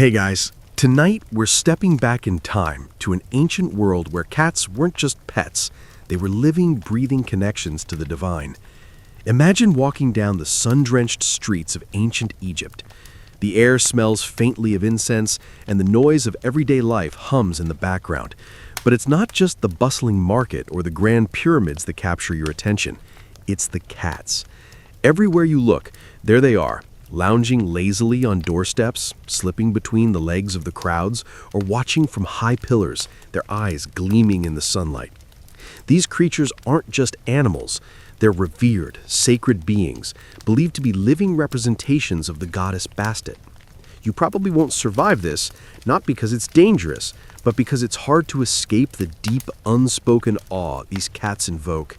Hey guys, tonight we're stepping back in time to an ancient world where cats weren't just pets, they were living, breathing connections to the divine. Imagine walking down the sun-drenched streets of ancient Egypt. The air smells faintly of incense, and the noise of everyday life hums in the background. But it's not just the bustling market or the grand pyramids that capture your attention. It's the cats. Everywhere you look, there they are, lounging lazily on doorsteps, slipping between the legs of the crowds, or watching from high pillars, their eyes gleaming in the sunlight. These creatures aren't just animals. They're revered, sacred beings, believed to be living representations of the goddess Bastet. You probably won't survive this, not because it's dangerous, but because it's hard to escape the deep, unspoken awe these cats invoke.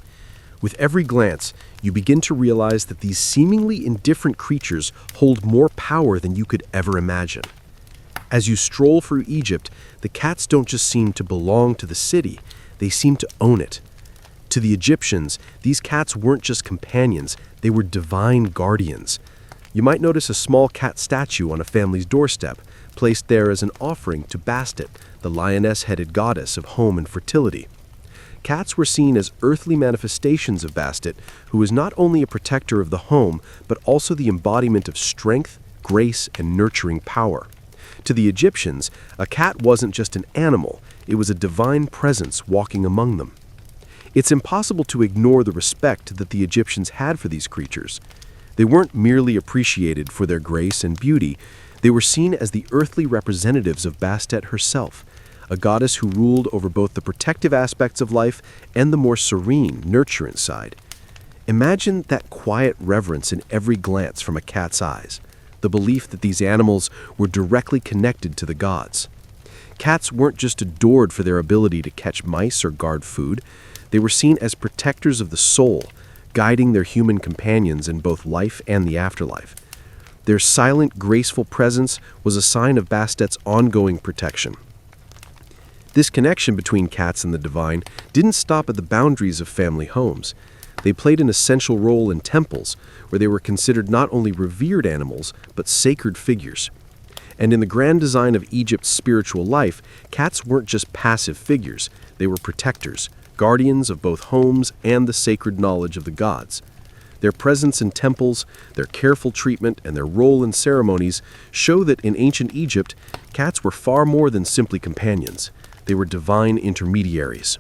With every glance, you begin to realize that these seemingly indifferent creatures hold more power than you could ever imagine. As you stroll through Egypt, the cats don't just seem to belong to the city, they seem to own it. To the Egyptians, these cats weren't just companions, they were divine guardians. You might notice a small cat statue on a family's doorstep, placed there as an offering to Bastet, the lioness-headed goddess of home and fertility. Cats were seen as earthly manifestations of Bastet, who was not only a protector of the home, but also the embodiment of strength, grace, and nurturing power. To the Egyptians, a cat wasn't just an animal, it was a divine presence walking among them. It's impossible to ignore the respect that the Egyptians had for these creatures. They weren't merely appreciated for their grace and beauty, they were seen as the earthly representatives of Bastet herself, a goddess who ruled over both the protective aspects of life and the more serene, nurturant side. Imagine that quiet reverence in every glance from a cat's eyes, the belief that these animals were directly connected to the gods. Cats weren't just adored for their ability to catch mice or guard food, they were seen as protectors of the soul, guiding their human companions in both life and the afterlife. Their silent, graceful presence was a sign of Bastet's ongoing protection. This connection between cats and the divine didn't stop at the boundaries of family homes. They played an essential role in temples, where they were considered not only revered animals, but sacred figures. And in the grand design of Egypt's spiritual life, cats weren't just passive figures, they were protectors, guardians of both homes and the sacred knowledge of the gods. Their presence in temples, their careful treatment, and their role in ceremonies show that in ancient Egypt, cats were far more than simply companions. They were divine intermediaries.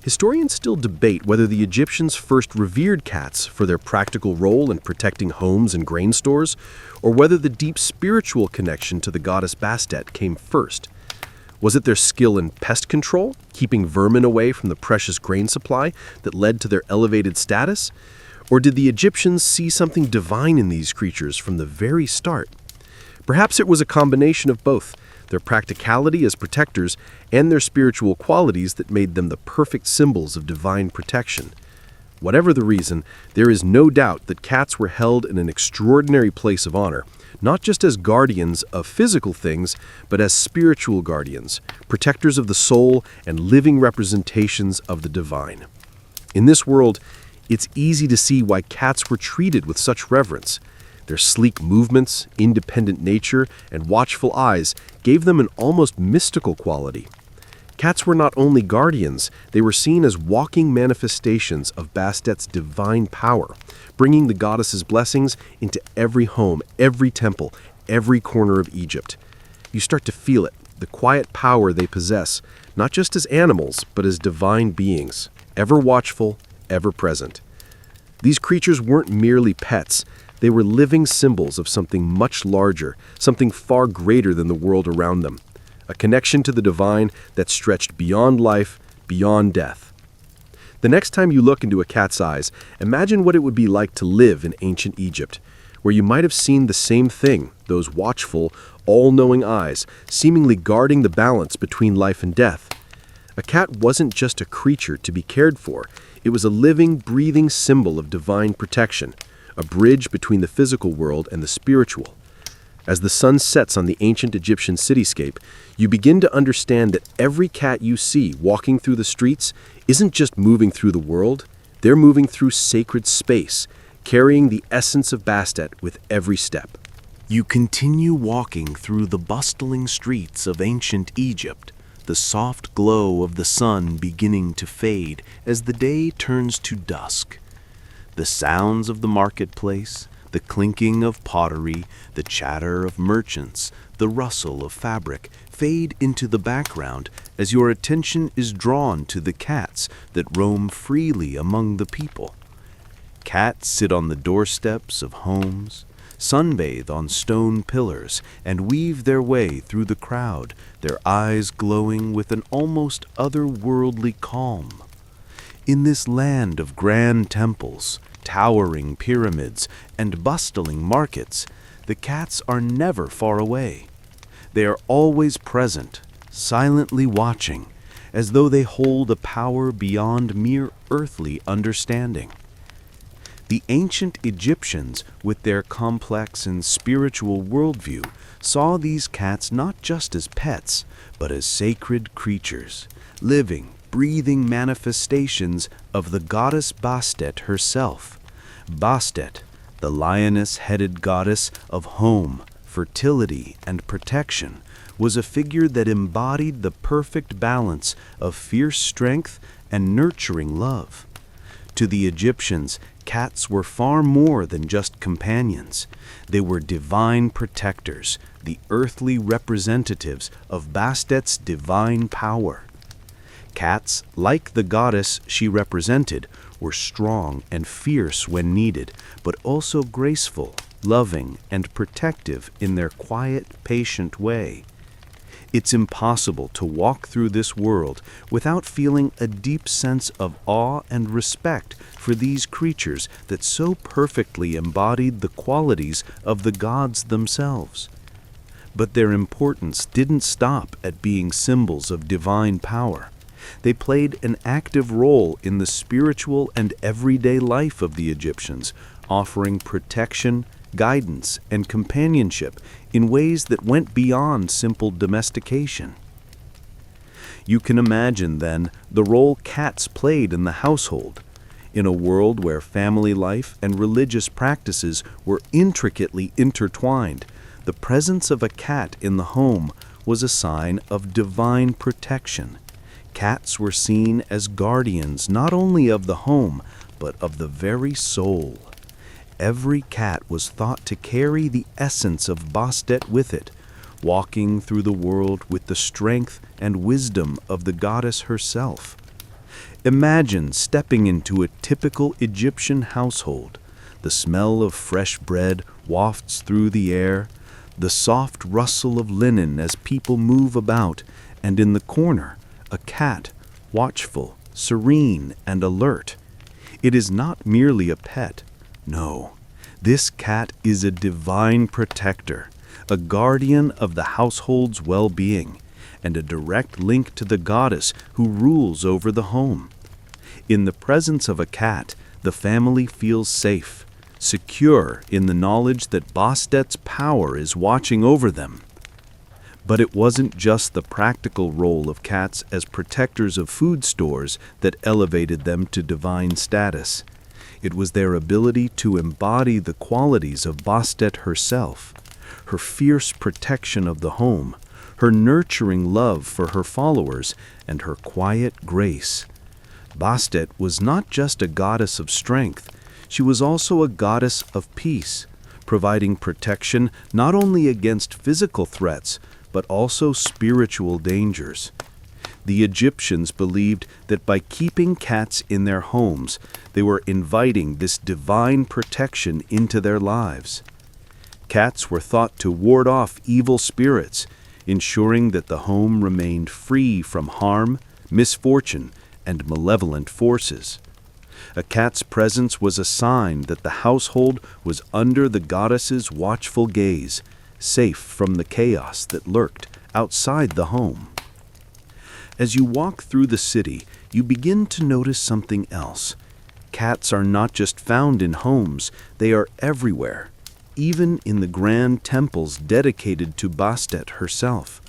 Historians still debate whether the Egyptians first revered cats for their practical role in protecting homes and grain stores, or whether the deep spiritual connection to the goddess Bastet came first. Was it their skill in pest control, keeping vermin away from the precious grain supply, that led to their elevated status? Or did the Egyptians see something divine in these creatures from the very start? Perhaps it was a combination of both, their practicality as protectors and their spiritual qualities that made them the perfect symbols of divine protection. Whatever the reason, there is no doubt that cats were held in an extraordinary place of honor, not just as guardians of physical things, but as spiritual guardians, protectors of the soul and living representations of the divine. In this world, it's easy to see why cats were treated with such reverence. Their sleek movements, independent nature, and watchful eyes gave them an almost mystical quality. Cats were not only guardians, they were seen as walking manifestations of Bastet's divine power, bringing the goddess's blessings into every home, every temple, every corner of Egypt. You start to feel it, the quiet power they possess, not just as animals, but as divine beings, ever watchful, ever present. These creatures weren't merely pets. They were living symbols of something much larger, something far greater than the world around them, a connection to the divine that stretched beyond life, beyond death. The next time you look into a cat's eyes, imagine what it would be like to live in ancient Egypt, where you might have seen the same thing, those watchful, all-knowing eyes, seemingly guarding the balance between life and death. A cat wasn't just a creature to be cared for, it was a living, breathing symbol of divine protection, a bridge between the physical world and the spiritual. As the sun sets on the ancient Egyptian cityscape, you begin to understand that every cat you see walking through the streets isn't just moving through the world, they're moving through sacred space, carrying the essence of Bastet with every step. You continue walking through the bustling streets of ancient Egypt, the soft glow of the sun beginning to fade as the day turns to dusk. The sounds of the marketplace, the clinking of pottery, the chatter of merchants, the rustle of fabric fade into the background as your attention is drawn to the cats that roam freely among the people. Cats sit on the doorsteps of homes, sunbathe on stone pillars, and weave their way through the crowd, their eyes glowing with an almost otherworldly calm. In this land of grand temples, towering pyramids, and bustling markets, the cats are never far away. They are always present, silently watching, as though they hold a power beyond mere earthly understanding. The ancient Egyptians, with their complex and spiritual worldview, saw these cats not just as pets, but as sacred creatures, living, breathing manifestations of the goddess Bastet herself. Bastet, the lioness-headed goddess of home, fertility, and protection, was a figure that embodied the perfect balance of fierce strength and nurturing love. To the Egyptians, cats were far more than just companions. They were divine protectors, the earthly representatives of Bastet's divine power. Cats, like the goddess she represented, were strong and fierce when needed, but also graceful, loving, and protective in their quiet, patient way. It's impossible to walk through this world without feeling a deep sense of awe and respect for these creatures that so perfectly embodied the qualities of the gods themselves. But their importance didn't stop at being symbols of divine power. They played an active role in the spiritual and everyday life of the Egyptians, offering protection, guidance, and companionship in ways that went beyond simple domestication. You can imagine, then, the role cats played in the household. In a world where family life and religious practices were intricately intertwined, the presence of a cat in the home was a sign of divine protection. Cats were seen as guardians not only of the home, but of the very soul. Every cat was thought to carry the essence of Bastet with it, walking through the world with the strength and wisdom of the goddess herself. Imagine stepping into a typical Egyptian household. The smell of fresh bread wafts through the air, the soft rustle of linen as people move about, and in the corner, a cat, watchful, serene, and alert. It is not merely a pet. No, this cat is a divine protector, a guardian of the household's well-being, and a direct link to the goddess who rules over the home. In the presence of a cat, the family feels safe, secure in the knowledge that Bastet's power is watching over them. But it wasn't just the practical role of cats as protectors of food stores that elevated them to divine status. It was their ability to embody the qualities of Bastet herself, her fierce protection of the home, her nurturing love for her followers, and her quiet grace. Bastet was not just a goddess of strength, she was also a goddess of peace, providing protection not only against physical threats, but also spiritual dangers. The Egyptians believed that by keeping cats in their homes, they were inviting this divine protection into their lives. Cats were thought to ward off evil spirits, ensuring that the home remained free from harm, misfortune, and malevolent forces. A cat's presence was a sign that the household was under the goddess's watchful gaze, safe from the chaos that lurked outside the home. As you walk through the city, you begin to notice something else. Cats are not just found in homes, they are everywhere, even in the grand temples dedicated to Bastet herself.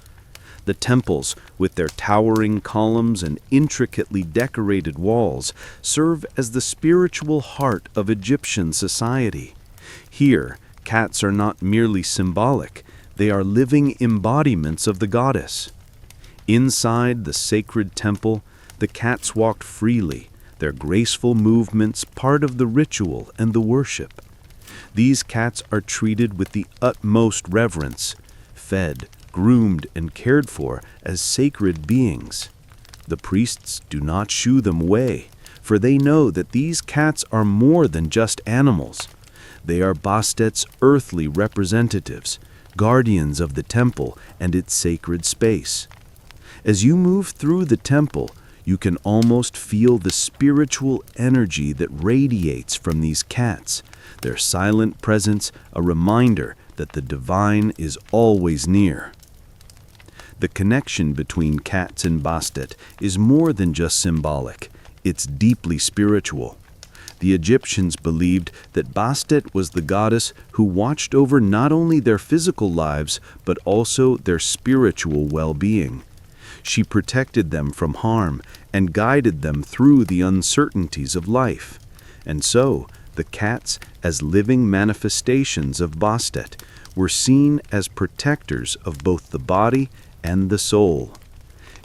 The temples, with their towering columns and intricately decorated walls, serve as the spiritual heart of Egyptian society. Here, Cats are not merely symbolic, they are living embodiments of the goddess. Inside the sacred temple, the cats walked freely, their graceful movements part of the ritual and the worship. These cats are treated with the utmost reverence, fed, groomed, and cared for as sacred beings. The priests do not shoo them away, for they know that these cats are more than just animals. They are Bastet's earthly representatives, guardians of the temple and its sacred space. As you move through the temple, you can almost feel the spiritual energy that radiates from these cats, their silent presence a reminder that the divine is always near. The connection between cats and Bastet is more than just symbolic, it's deeply spiritual. The Egyptians believed that Bastet was the goddess who watched over not only their physical lives, but also their spiritual well-being. She protected them from harm and guided them through the uncertainties of life. And so, the cats, as living manifestations of Bastet, were seen as protectors of both the body and the soul.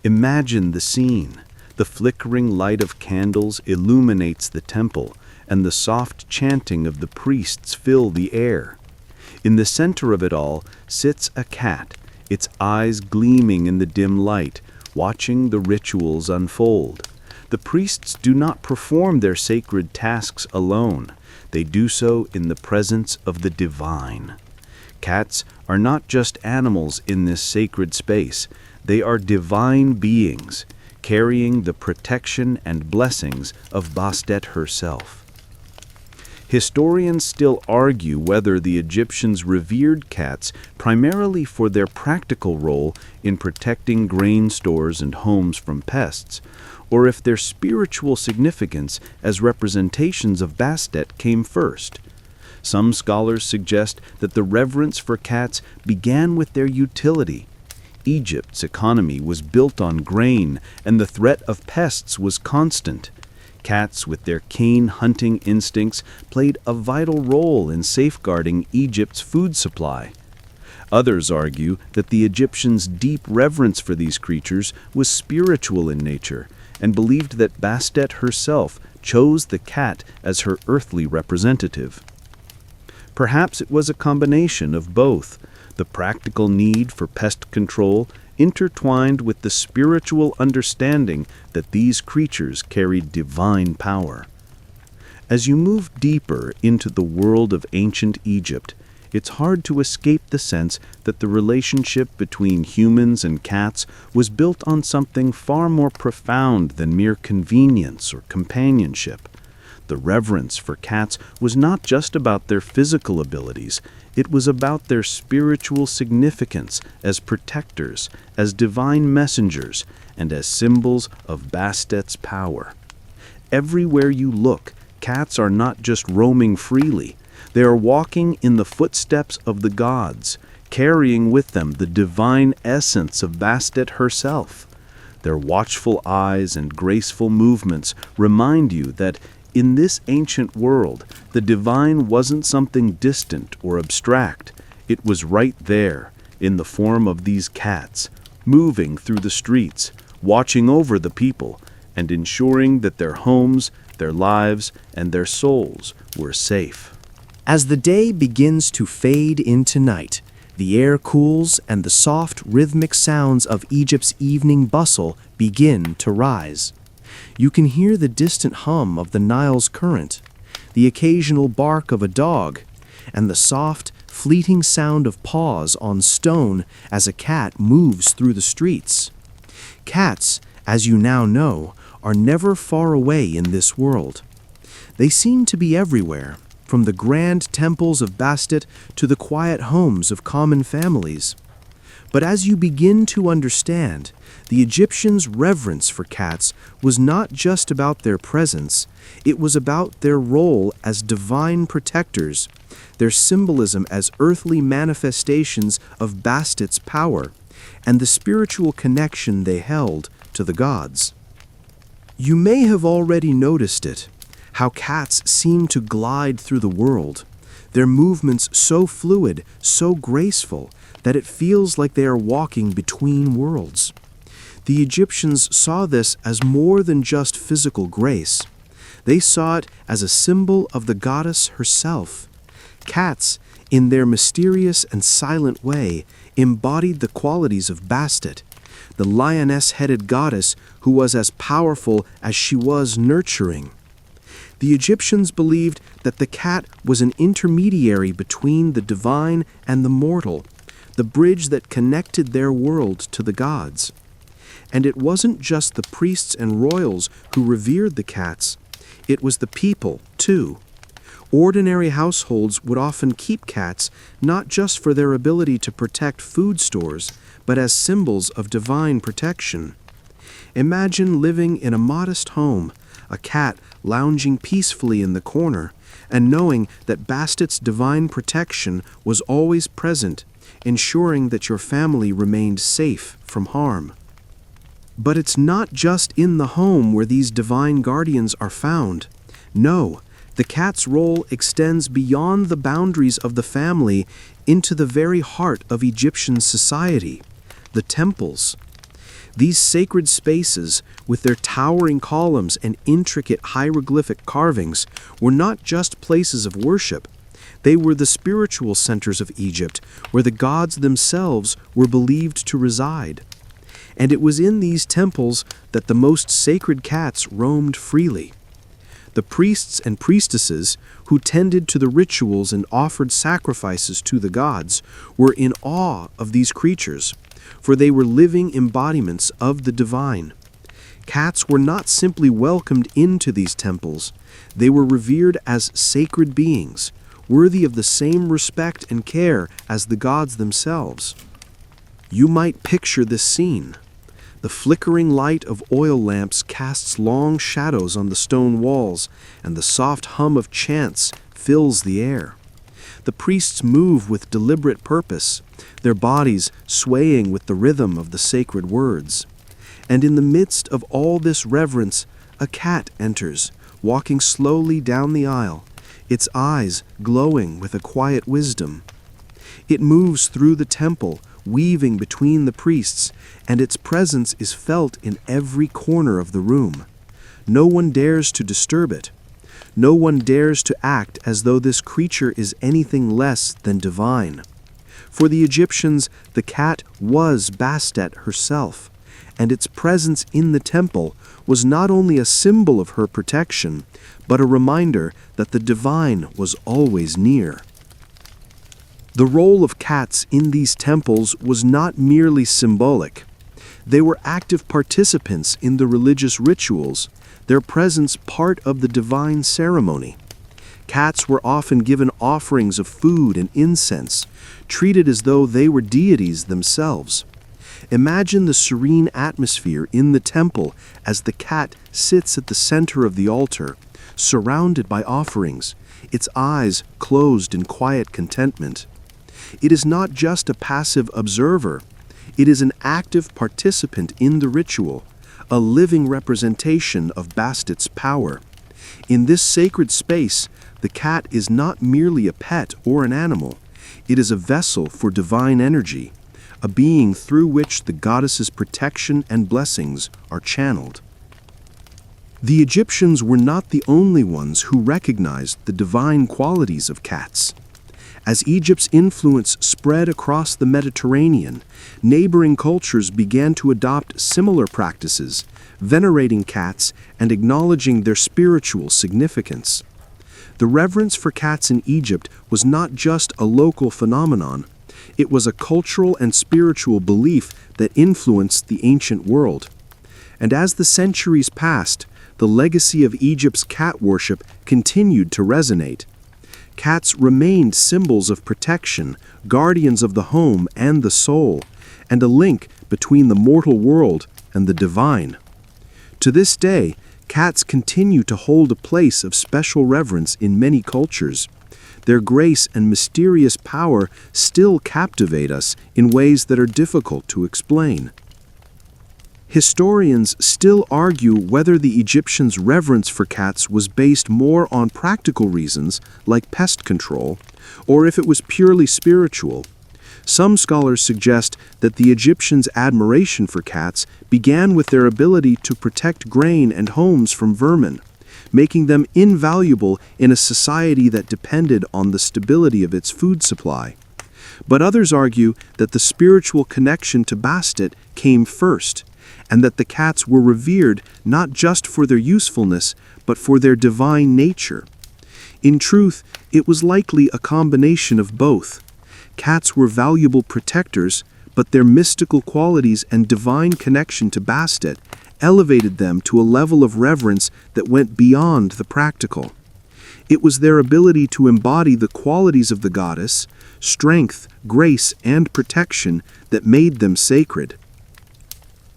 Imagine the scene. The flickering light of candles illuminates the temple, and the soft chanting of the priests fill the air. In the center of it all sits a cat, its eyes gleaming in the dim light, watching the rituals unfold. The priests do not perform their sacred tasks alone. They do so in the presence of the divine. Cats are not just animals in this sacred space. They are divine beings, carrying the protection and blessings of Bastet herself. Historians still argue whether the Egyptians revered cats primarily for their practical role in protecting grain stores and homes from pests, or if their spiritual significance as representations of Bastet came first. Some scholars suggest that the reverence for cats began with their utility. Egypt's economy was built on grain, and the threat of pests was constant. Cats, with their keen hunting instincts, played a vital role in safeguarding Egypt's food supply. Others argue that the Egyptians' deep reverence for these creatures was spiritual in nature, and believed that Bastet herself chose the cat as her earthly representative. Perhaps it was a combination of both, the practical need for pest control intertwined with the spiritual understanding that these creatures carried divine power. As you move deeper into the world of ancient Egypt, it's hard to escape the sense that the relationship between humans and cats was built on something far more profound than mere convenience or companionship. The reverence for cats was not just about their physical abilities, it was about their spiritual significance as protectors, as divine messengers, and as symbols of Bastet's power. Everywhere you look, cats are not just roaming freely. They are walking in the footsteps of the gods, carrying with them the divine essence of Bastet herself. Their watchful eyes and graceful movements remind you that in this ancient world, the divine wasn't something distant or abstract. It was right there, in the form of these cats, moving through the streets, watching over the people, and ensuring that their homes, their lives, and their souls were safe. As the day begins to fade into night, the air cools and the soft, rhythmic sounds of Egypt's evening bustle begin to rise. You can hear the distant hum of the Nile's current, the occasional bark of a dog, and the soft, fleeting sound of paws on stone as a cat moves through the streets. Cats, as you now know, are never far away in this world. They seem to be everywhere, from the grand temples of Bastet to the quiet homes of common families. But as you begin to understand, the Egyptians' reverence for cats was not just about their presence, it was about their role as divine protectors, their symbolism as earthly manifestations of Bastet's power, and the spiritual connection they held to the gods. You may have already noticed it, how cats seem to glide through the world, their movements so fluid, so graceful, that it feels like they are walking between worlds. The Egyptians saw this as more than just physical grace. They saw it as a symbol of the goddess herself. Cats, in their mysterious and silent way, embodied the qualities of Bastet, the lioness-headed goddess who was as powerful as she was nurturing. The Egyptians believed that the cat was an intermediary between the divine and the mortal, the bridge that connected their world to the gods. And it wasn't just the priests and royals who revered the cats. It was the people, too. Ordinary households would often keep cats not just for their ability to protect food stores, but as symbols of divine protection. Imagine living in a modest home, a cat lounging peacefully in the corner, and knowing that Bastet's divine protection was always present, ensuring that your family remained safe from harm. But it's not just in the home where these divine guardians are found. No, the cat's role extends beyond the boundaries of the family into the very heart of Egyptian society, the temples. These sacred spaces, with their towering columns and intricate hieroglyphic carvings, were not just places of worship. They were the spiritual centers of Egypt, where the gods themselves were believed to reside. And it was in these temples that the most sacred cats roamed freely. The priests and priestesses, who tended to the rituals and offered sacrifices to the gods, were in awe of these creatures, for they were living embodiments of the divine. Cats were not simply welcomed into these temples, they were revered as sacred beings, worthy of the same respect and care as the gods themselves. You might picture this scene. The flickering light of oil lamps casts long shadows on the stone walls, and the soft hum of chants fills the air. The priests move with deliberate purpose, their bodies swaying with the rhythm of the sacred words. And in the midst of all this reverence, a cat enters, walking slowly down the aisle, its eyes glowing with a quiet wisdom. It moves through the temple, weaving between the priests, and its presence is felt in every corner of the room. No one dares to disturb it. No one dares to act as though this creature is anything less than divine. For the Egyptians, the cat was Bastet herself, and its presence in the temple was not only a symbol of her protection, but a reminder that the divine was always near. The role of cats in these temples was not merely symbolic. They were active participants in the religious rituals, their presence part of the divine ceremony. Cats were often given offerings of food and incense, treated as though they were deities themselves. Imagine the serene atmosphere in the temple as the cat sits at the center of the altar, surrounded by offerings, its eyes closed in quiet contentment. It is not just a passive observer, it is an active participant in the ritual, a living representation of Bastet's power. In this sacred space, the cat is not merely a pet or an animal, it is a vessel for divine energy, a being through which the goddess's protection and blessings are channeled. The Egyptians were not the only ones who recognized the divine qualities of cats. As Egypt's influence spread across the Mediterranean, neighboring cultures began to adopt similar practices, venerating cats and acknowledging their spiritual significance. The reverence for cats in Egypt was not just a local phenomenon, it was a cultural and spiritual belief that influenced the ancient world. And as the centuries passed, the legacy of Egypt's cat worship continued to resonate. Cats remained symbols of protection, guardians of the home and the soul, and a link between the mortal world and the divine. To this day, cats continue to hold a place of special reverence in many cultures. Their grace and mysterious power still captivate us in ways that are difficult to explain. Historians still argue whether the Egyptians' reverence for cats was based more on practical reasons, like pest control, or if it was purely spiritual. Some scholars suggest that the Egyptians' admiration for cats began with their ability to protect grain and homes from vermin, making them invaluable in a society that depended on the stability of its food supply. But others argue that the spiritual connection to Bastet came first, and that the cats were revered not just for their usefulness, but for their divine nature. In truth, it was likely a combination of both. Cats were valuable protectors, but their mystical qualities and divine connection to Bastet elevated them to a level of reverence that went beyond the practical. It was their ability to embody the qualities of the goddess, strength, grace, and protection, that made them sacred.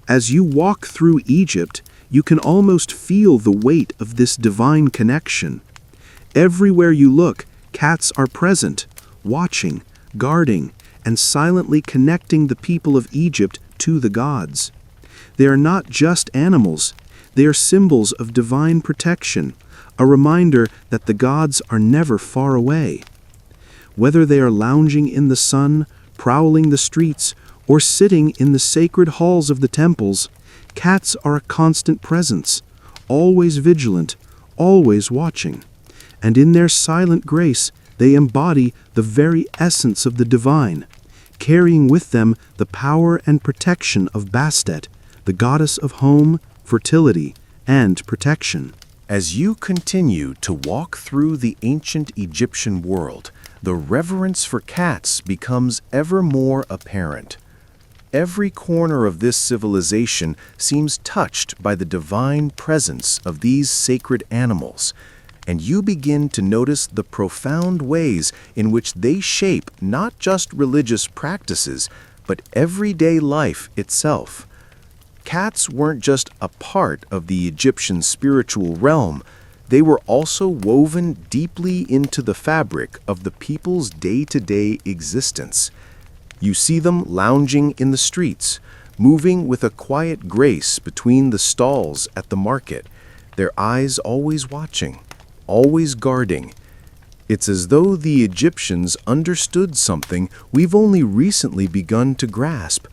As you walk through Egypt, you can almost feel the weight of this divine connection. Everywhere you look, cats are present, watching, guarding, and silently connecting the people of Egypt to the gods. They are not just animals, they are symbols of divine protection, a reminder that the gods are never far away. Whether they are lounging in the sun, prowling the streets, or sitting in the sacred halls of the temples, cats are a constant presence, always vigilant, always watching. And in their silent grace, they embody the very essence of the divine, carrying with them the power and protection of Bastet, the goddess of home, fertility, and protection. As you continue to walk through the ancient Egyptian world, the reverence for cats becomes ever more apparent. Every corner of this civilization seems touched by the divine presence of these sacred animals, and you begin to notice the profound ways in which they shape not just religious practices, but everyday life itself. Cats weren't just a part of the Egyptian spiritual realm, they were also woven deeply into the fabric of the people's day-to-day existence. You see them lounging in the streets, moving with a quiet grace between the stalls at the market, their eyes always watching, always guarding. It's as though the Egyptians understood something we've only recently begun to grasp.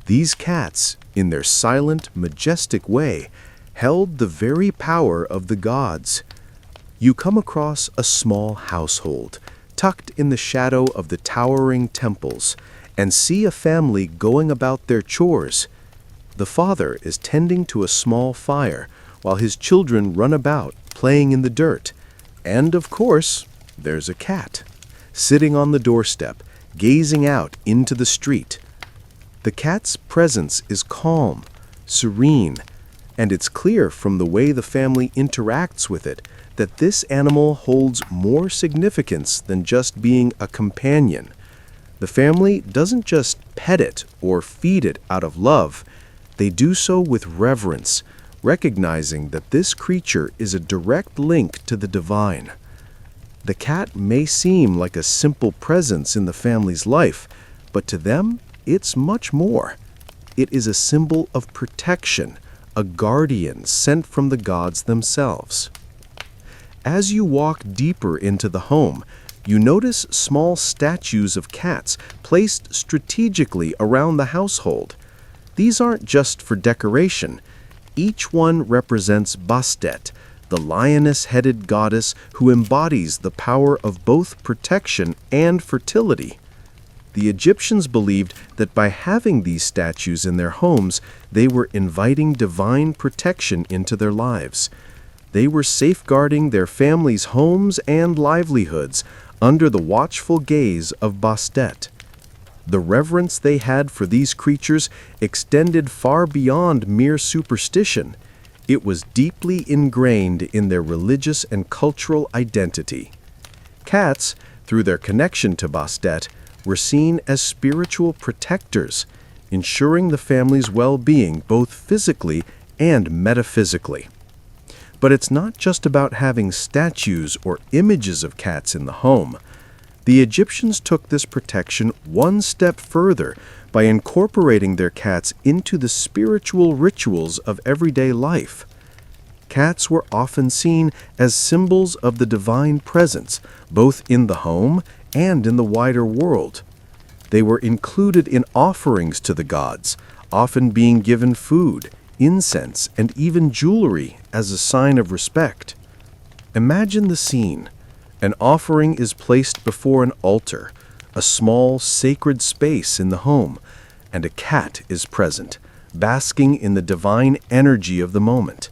These cats, in their silent, majestic way, held the very power of the gods. You come across a small household, tucked in the shadow of the towering temples, and see a family going about their chores. The father is tending to a small fire, while his children run about, playing in the dirt. And, of course, there's a cat, sitting on the doorstep, gazing out into the street. The cat's presence is calm, serene, and it's clear from the way the family interacts with it that this animal holds more significance than just being a companion. The family doesn't just pet it or feed it out of love. They do so with reverence, recognizing that this creature is a direct link to the divine. The cat may seem like a simple presence in the family's life, but to them, it's much more. It is a symbol of protection, a guardian sent from the gods themselves. As you walk deeper into the home, you notice small statues of cats placed strategically around the household. These aren't just for decoration. Each one represents Bastet, the lioness-headed goddess who embodies the power of both protection and fertility. The Egyptians believed that by having these statues in their homes, they were inviting divine protection into their lives. They were safeguarding their families' homes and livelihoods under the watchful gaze of Bastet. The reverence they had for these creatures extended far beyond mere superstition. It was deeply ingrained in their religious and cultural identity. Cats, through their connection to Bastet, were seen as spiritual protectors, ensuring the family's well-being both physically and metaphysically. But it's not just about having statues or images of cats in the home. The Egyptians took this protection one step further by incorporating their cats into the spiritual rituals of everyday life. Cats were often seen as symbols of the divine presence, both in the home and in the wider world. They were included in offerings to the gods, often being given food, incense, and even jewelry as a sign of respect. Imagine the scene. An offering is placed before an altar, a small sacred space in the home, and a cat is present, basking in the divine energy of the moment.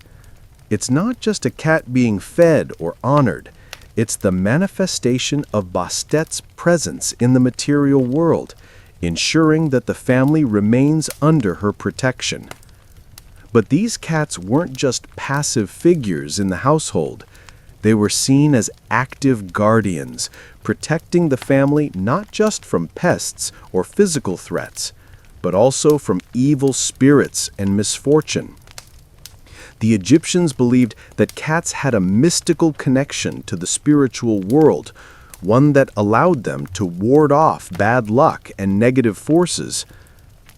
It's not just a cat being fed or honored, it's the manifestation of Bastet's presence in the material world, ensuring that the family remains under her protection. But these cats weren't just passive figures in the household. They were seen as active guardians, protecting the family not just from pests or physical threats, but also from evil spirits and misfortune. The Egyptians believed that cats had a mystical connection to the spiritual world, one that allowed them to ward off bad luck and negative forces.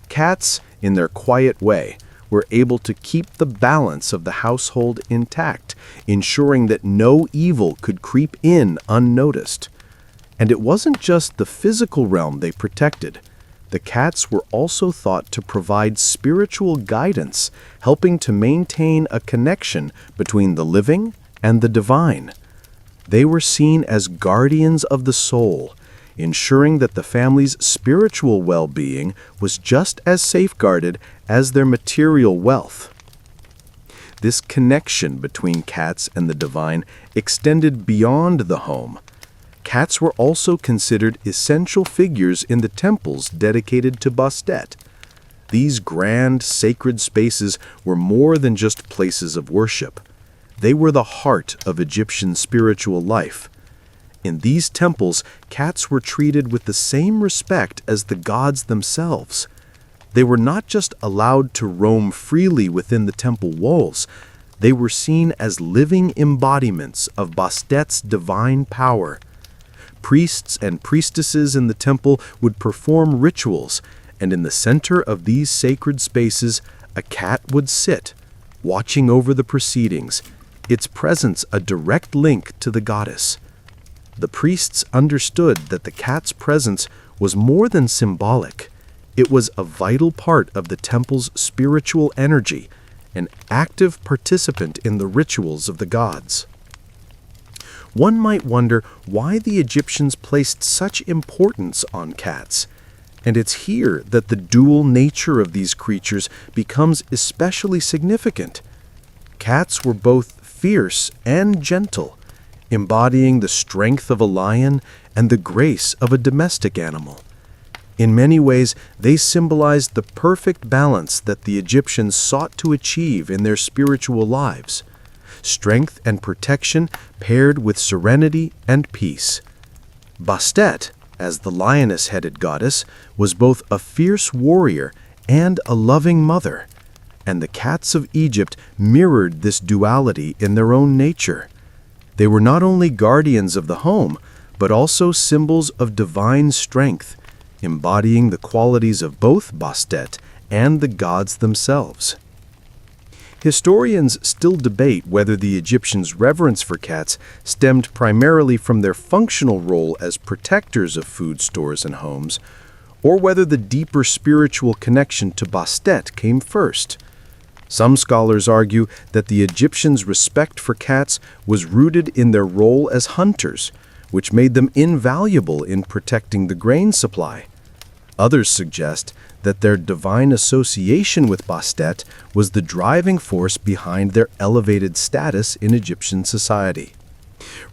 Cats, in their quiet way, were able to keep the balance of the household intact, ensuring that no evil could creep in unnoticed. And it wasn't just the physical realm they protected. The cats were also thought to provide spiritual guidance, helping to maintain a connection between the living and the divine. They were seen as guardians of the soul, ensuring that the family's spiritual well-being was just as safeguarded as their material wealth. This connection between cats and the divine extended beyond the home. Cats were also considered essential figures in the temples dedicated to Bastet. These grand, sacred spaces were more than just places of worship. They were the heart of Egyptian spiritual life. In these temples, cats were treated with the same respect as the gods themselves. They were not just allowed to roam freely within the temple walls. They were seen as living embodiments of Bastet's divine power. Priests and priestesses in the temple would perform rituals, and in the center of these sacred spaces, a cat would sit, watching over the proceedings, its presence a direct link to the goddess. The priests understood that the cat's presence was more than symbolic. It was a vital part of the temple's spiritual energy, an active participant in the rituals of the gods. One might wonder why the Egyptians placed such importance on cats. And it's here that the dual nature of these creatures becomes especially significant. Cats were both fierce and gentle, embodying the strength of a lion and the grace of a domestic animal. In many ways, they symbolized the perfect balance that the Egyptians sought to achieve in their spiritual lives. Strength and protection paired with serenity and peace. Bastet, as the lioness-headed goddess, was both a fierce warrior and a loving mother, and the cats of Egypt mirrored this duality in their own nature. They were not only guardians of the home, but also symbols of divine strength, embodying the qualities of both Bastet and the gods themselves. Historians still debate whether the Egyptians' reverence for cats stemmed primarily from their functional role as protectors of food stores and homes, or whether the deeper spiritual connection to Bastet came first. Some scholars argue that the Egyptians' respect for cats was rooted in their role as hunters, which made them invaluable in protecting the grain supply. Others suggest that their divine association with Bastet was the driving force behind their elevated status in Egyptian society.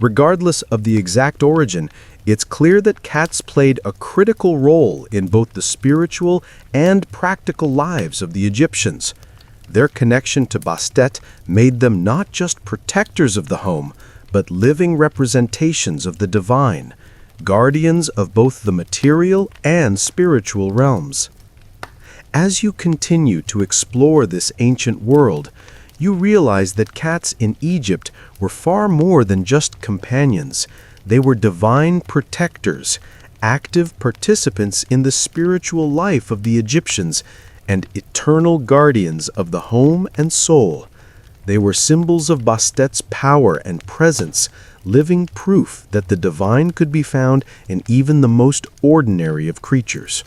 Regardless of the exact origin, it's clear that cats played a critical role in both the spiritual and practical lives of the Egyptians. Their connection to Bastet made them not just protectors of the home, but living representations of the divine, guardians of both the material and spiritual realms. As you continue to explore this ancient world, you realize that cats in Egypt were far more than just companions. They were divine protectors, active participants in the spiritual life of the Egyptians, and eternal guardians of the home and soul. They were symbols of Bastet's power and presence, living proof that the divine could be found in even the most ordinary of creatures.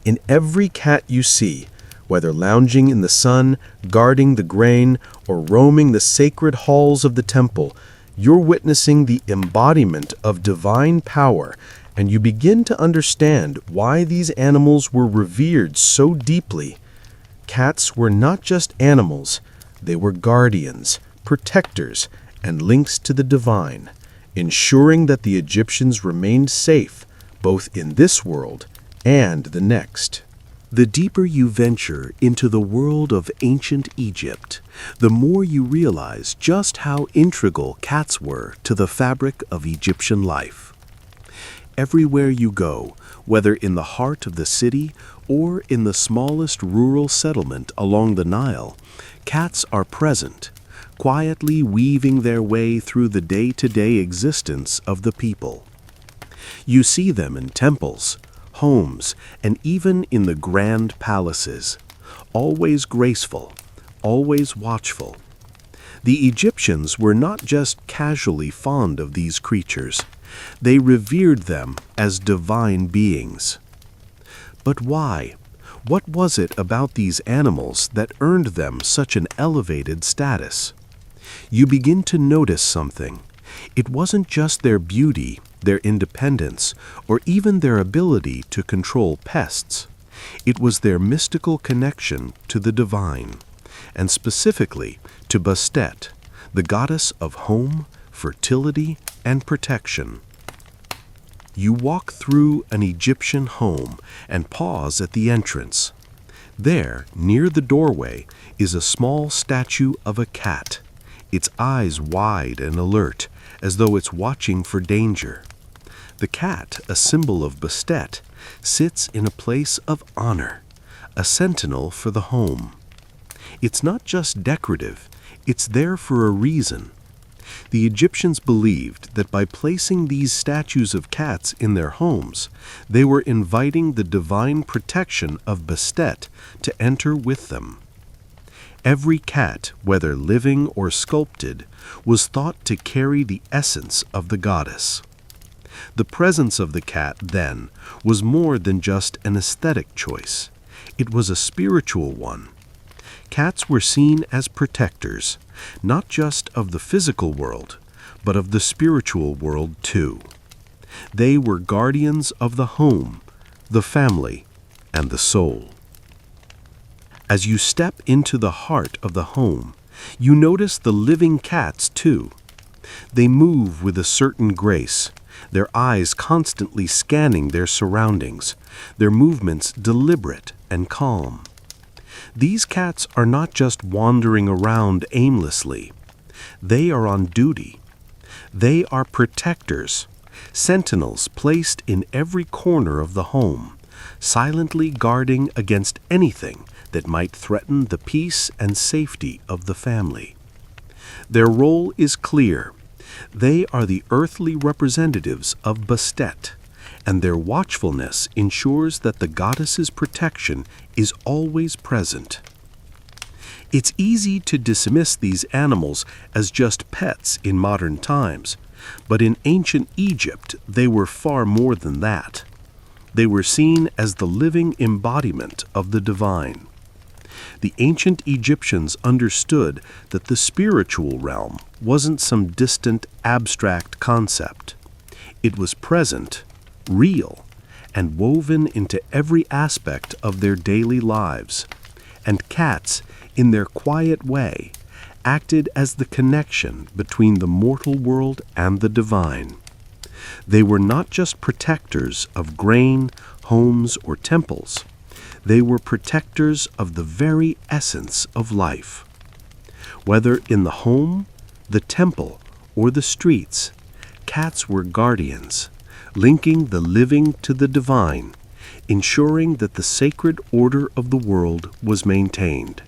In every cat you see, whether lounging in the sun, guarding the grain, or roaming the sacred halls of the temple, you're witnessing the embodiment of divine power, and you begin to understand why these animals were revered so deeply. Cats were not just animals, they were guardians, protectors, and links to the divine, ensuring that the Egyptians remained safe both in this world and the next. The deeper you venture into the world of ancient Egypt, the more you realize just how integral cats were to the fabric of Egyptian life. Everywhere you go, whether in the heart of the city or in the smallest rural settlement along the Nile, cats are present, quietly weaving their way through the day-to-day existence of the people. You see them in temples, homes, and even in the grand palaces, always graceful, always watchful. The Egyptians were not just casually fond of these creatures, they revered them as divine beings. But why? What was it about these animals that earned them such an elevated status? You begin to notice something. It wasn't just their beauty, their independence, or even their ability to control pests. It was their mystical connection to the divine, and specifically to Bastet, the goddess of home, fertility, and protection. You walk through an Egyptian home and pause at the entrance. There, near the doorway, is a small statue of a cat, its eyes wide and alert, as though it's watching for danger. The cat, a symbol of Bastet, sits in a place of honor, a sentinel for the home. It's not just decorative, it's there for a reason. The Egyptians believed that by placing these statues of cats in their homes, they were inviting the divine protection of Bastet to enter with them. Every cat, whether living or sculpted, was thought to carry the essence of the goddess. The presence of the cat, then, was more than just an aesthetic choice. It was a spiritual one. Cats were seen as protectors, not just of the physical world, but of the spiritual world too. They were guardians of the home, the family, and the soul. As you step into the heart of the home, you notice the living cats too. They move with a certain grace, their eyes constantly scanning their surroundings, their movements deliberate and calm. These cats are not just wandering around aimlessly. They are on duty. They are protectors, sentinels placed in every corner of the home, silently guarding against anything that might threaten the peace and safety of the family. Their role is clear. They are the earthly representatives of Bastet, and their watchfulness ensures that the goddess's protection is always present. It's easy to dismiss these animals as just pets in modern times, but in ancient Egypt they were far more than that. They were seen as the living embodiment of the divine. The ancient Egyptians understood that the spiritual realm wasn't some distant, abstract concept. It was present, real, and woven into every aspect of their daily lives. And cats, in their quiet way, acted as the connection between the mortal world and the divine. They were not just protectors of grain, homes, or temples. They were protectors of the very essence of life. Whether in the home, the temple, or the streets, cats were guardians, linking the living to the divine, ensuring that the sacred order of the world was maintained.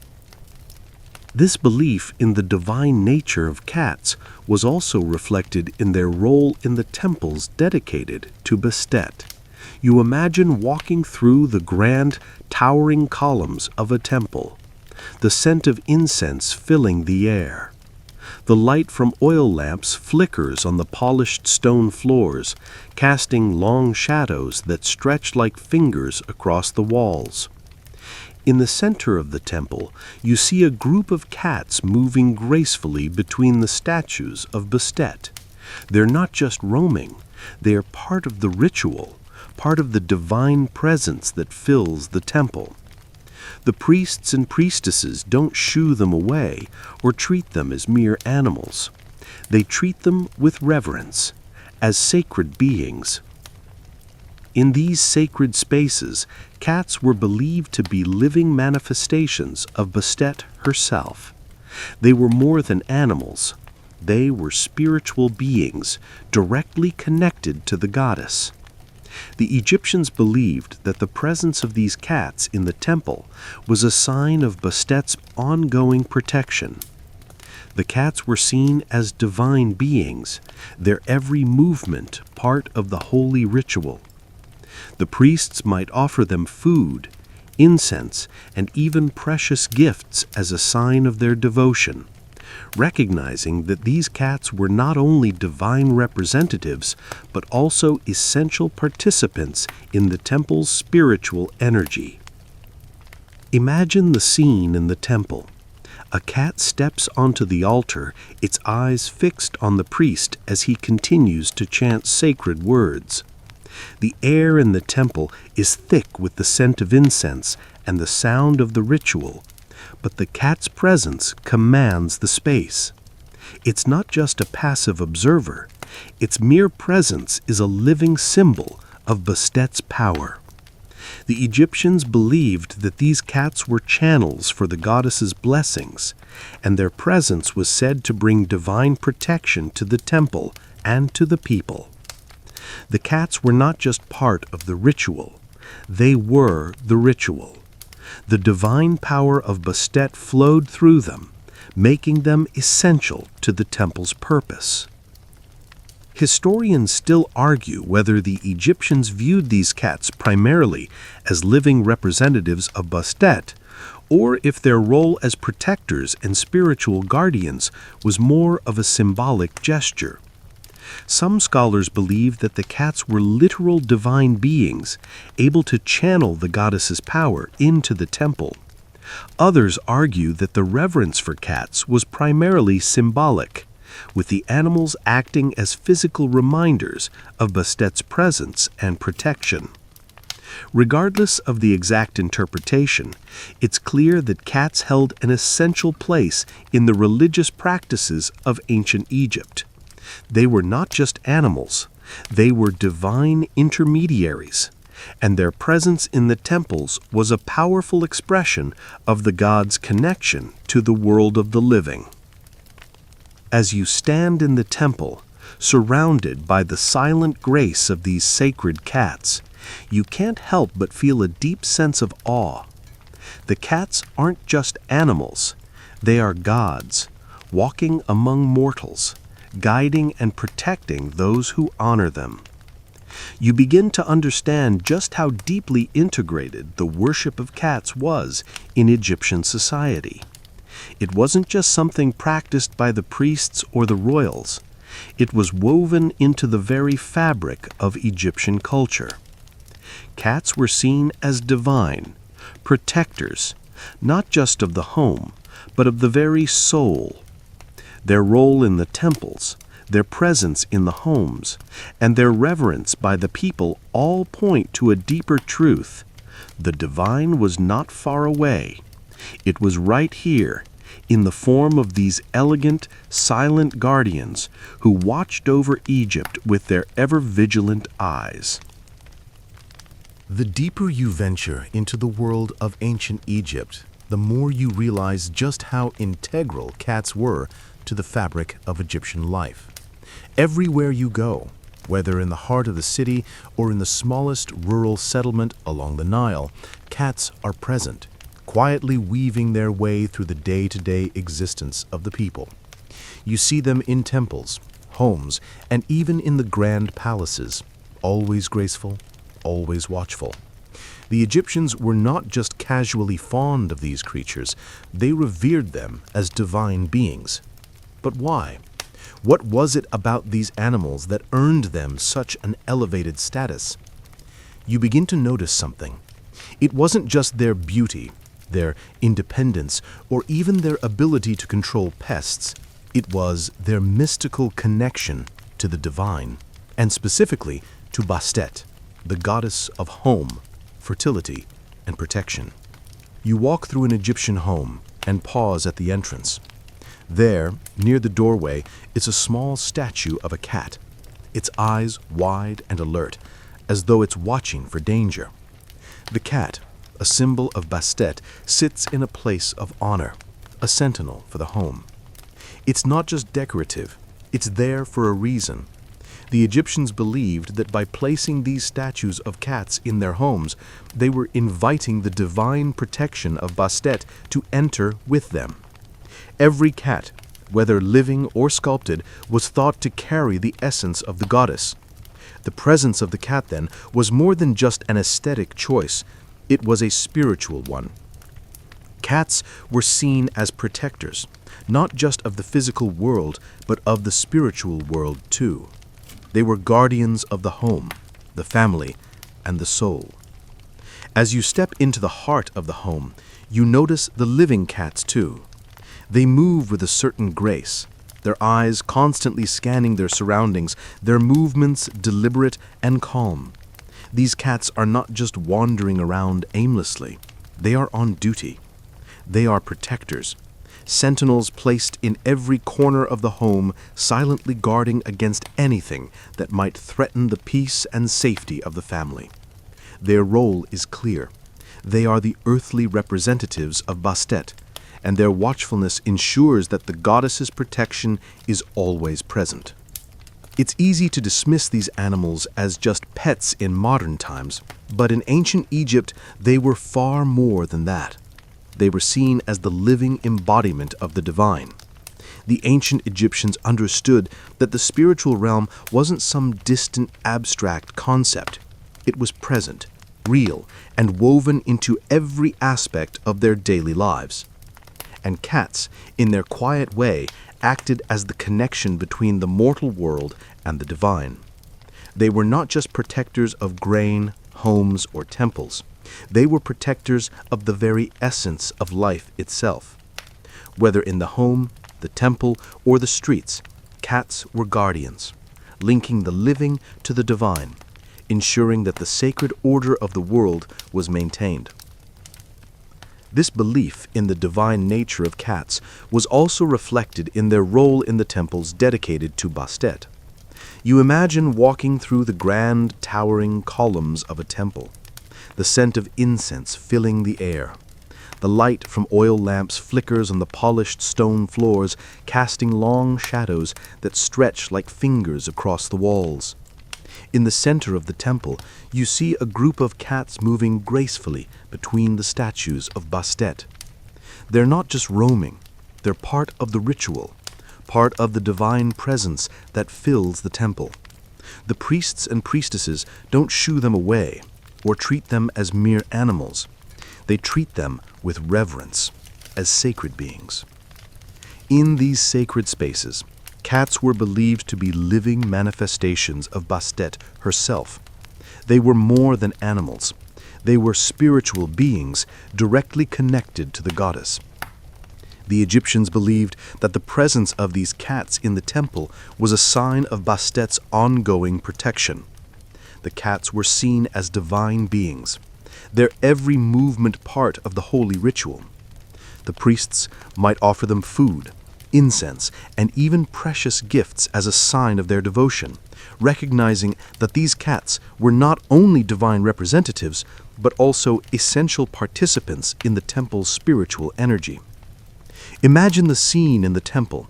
This belief in the divine nature of cats was also reflected in their role in the temples dedicated to Bastet. You imagine walking through the grand, towering columns of a temple, the scent of incense filling the air. The light from oil lamps flickers on the polished stone floors, casting long shadows that stretch like fingers across the walls. In the center of the temple, you see a group of cats moving gracefully between the statues of Bastet. They're not just roaming, they are part of the ritual, part of the divine presence that fills the temple. The priests and priestesses don't shoo them away or treat them as mere animals. They treat them with reverence, as sacred beings. In these sacred spaces, cats were believed to be living manifestations of Bastet herself. They were more than animals. They were spiritual beings directly connected to the goddess. The Egyptians believed that the presence of these cats in the temple was a sign of Bastet's ongoing protection. The cats were seen as divine beings, their every movement part of the holy ritual. The priests might offer them food, incense, and even precious gifts as a sign of their devotion, recognizing that these cats were not only divine representatives, but also essential participants in the temple's spiritual energy. Imagine the scene in the temple. A cat steps onto the altar, its eyes fixed on the priest as he continues to chant sacred words. The air in the temple is thick with the scent of incense and the sound of the ritual, but the cat's presence commands the space. It's not just a passive observer. Its mere presence is a living symbol of Bastet's power. The Egyptians believed that these cats were channels for the goddess's blessings, and their presence was said to bring divine protection to the temple and to the people. The cats were not just part of the ritual. They were the ritual. The divine power of Bastet flowed through them, making them essential to the temple's purpose. Historians still argue whether the Egyptians viewed these cats primarily as living representatives of Bastet, or if their role as protectors and spiritual guardians was more of a symbolic gesture. Some scholars believe that the cats were literal divine beings, able to channel the goddess's power into the temple. Others argue that the reverence for cats was primarily symbolic, with the animals acting as physical reminders of Bastet's presence and protection. Regardless of the exact interpretation, it's clear that cats held an essential place in the religious practices of ancient Egypt. They were not just animals, they were divine intermediaries, and their presence in the temples was a powerful expression of the gods' connection to the world of the living. As you stand in the temple, surrounded by the silent grace of these sacred cats, you can't help but feel a deep sense of awe. The cats aren't just animals, they are gods, walking among mortals, guiding and protecting those who honor them. You begin to understand just how deeply integrated the worship of cats was in Egyptian society. It wasn't just something practiced by the priests or the royals. It was woven into the very fabric of Egyptian culture. Cats were seen as divine, protectors, not just of the home, but of the very soul. Their role in the temples, their presence in the homes, and their reverence by the people all point to a deeper truth. The divine was not far away. It was right here, in the form of these elegant, silent guardians who watched over Egypt with their ever-vigilant eyes. The deeper you venture into the world of ancient Egypt, the more you realize just how integral cats were to the fabric of Egyptian life. Everywhere you go, whether in the heart of the city or in the smallest rural settlement along the Nile, cats are present. quietly weaving their way through the day-to-day existence of the people. You see them in temples, homes, and even in the grand palaces, always graceful, always watchful. The Egyptians were not just casually fond of these creatures, they revered them as divine beings. But why? What was it about these animals that earned them such an elevated status? You begin to notice something. It wasn't just their beauty, their independence, or even their ability to control pests. It was their mystical connection to the divine, and specifically to Bastet, the goddess of home, fertility, and protection. You walk through an Egyptian home and pause at the entrance. There, near the doorway, is a small statue of a cat, its eyes wide and alert, as though it's watching for danger. The cat, a symbol of Bastet, sits in a place of honor, a sentinel for the home. It's not just decorative, it's there for a reason. The Egyptians believed that by placing these statues of cats in their homes, they were inviting the divine protection of Bastet to enter with them. Every cat, whether living or sculpted, was thought to carry the essence of the goddess. The presence of the cat, then, was more than just an aesthetic choice. It was a spiritual one. Cats were seen as protectors, not just of the physical world, but of the spiritual world too. They were guardians of the home, the family, and the soul. As you step into the heart of the home, you notice the living cats too. They move with a certain grace, their eyes constantly scanning their surroundings, their movements deliberate and calm. These cats are not just wandering around aimlessly. They are on duty. They are protectors, sentinels placed in every corner of the home, silently guarding against anything that might threaten the peace and safety of the family. Their role is clear. They are the earthly representatives of Bastet, and their watchfulness ensures that the goddess's protection is always present. It's easy to dismiss these animals as just pets in modern times, but in ancient Egypt they were far more than that. They were seen as the living embodiment of the divine. The ancient Egyptians understood that the spiritual realm wasn't some distant abstract concept. It was present, real, and woven into every aspect of their daily lives. And cats, in their quiet way, acted as the connection between the mortal world and the divine. They were not just protectors of grain, homes, or temples. They were protectors of the very essence of life itself. Whether in the home, the temple, or the streets, cats were guardians, linking the living to the divine, ensuring that the sacred order of the world was maintained. This belief in the divine nature of cats was also reflected in their role in the temples dedicated to Bastet. You imagine walking through the grand, towering columns of a temple, the scent of incense filling the air. The light from oil lamps flickers on the polished stone floors, casting long shadows that stretch like fingers across the walls. In the center of the temple, you see a group of cats moving gracefully between the statues of Bastet. They're not just roaming, they're part of the ritual, part of the divine presence that fills the temple. The priests and priestesses don't shoo them away or treat them as mere animals. They treat them with reverence, as sacred beings. In these sacred spaces, cats were believed to be living manifestations of Bastet herself. They were more than animals. They were spiritual beings directly connected to the goddess. The Egyptians believed that the presence of these cats in the temple was a sign of Bastet's ongoing protection. The cats were seen as divine beings, their every movement part of the holy ritual. The priests might offer them food, incense, and even precious gifts as a sign of their devotion, recognizing that these cats were not only divine representatives, but also essential participants in the temple's spiritual energy. Imagine the scene in the temple.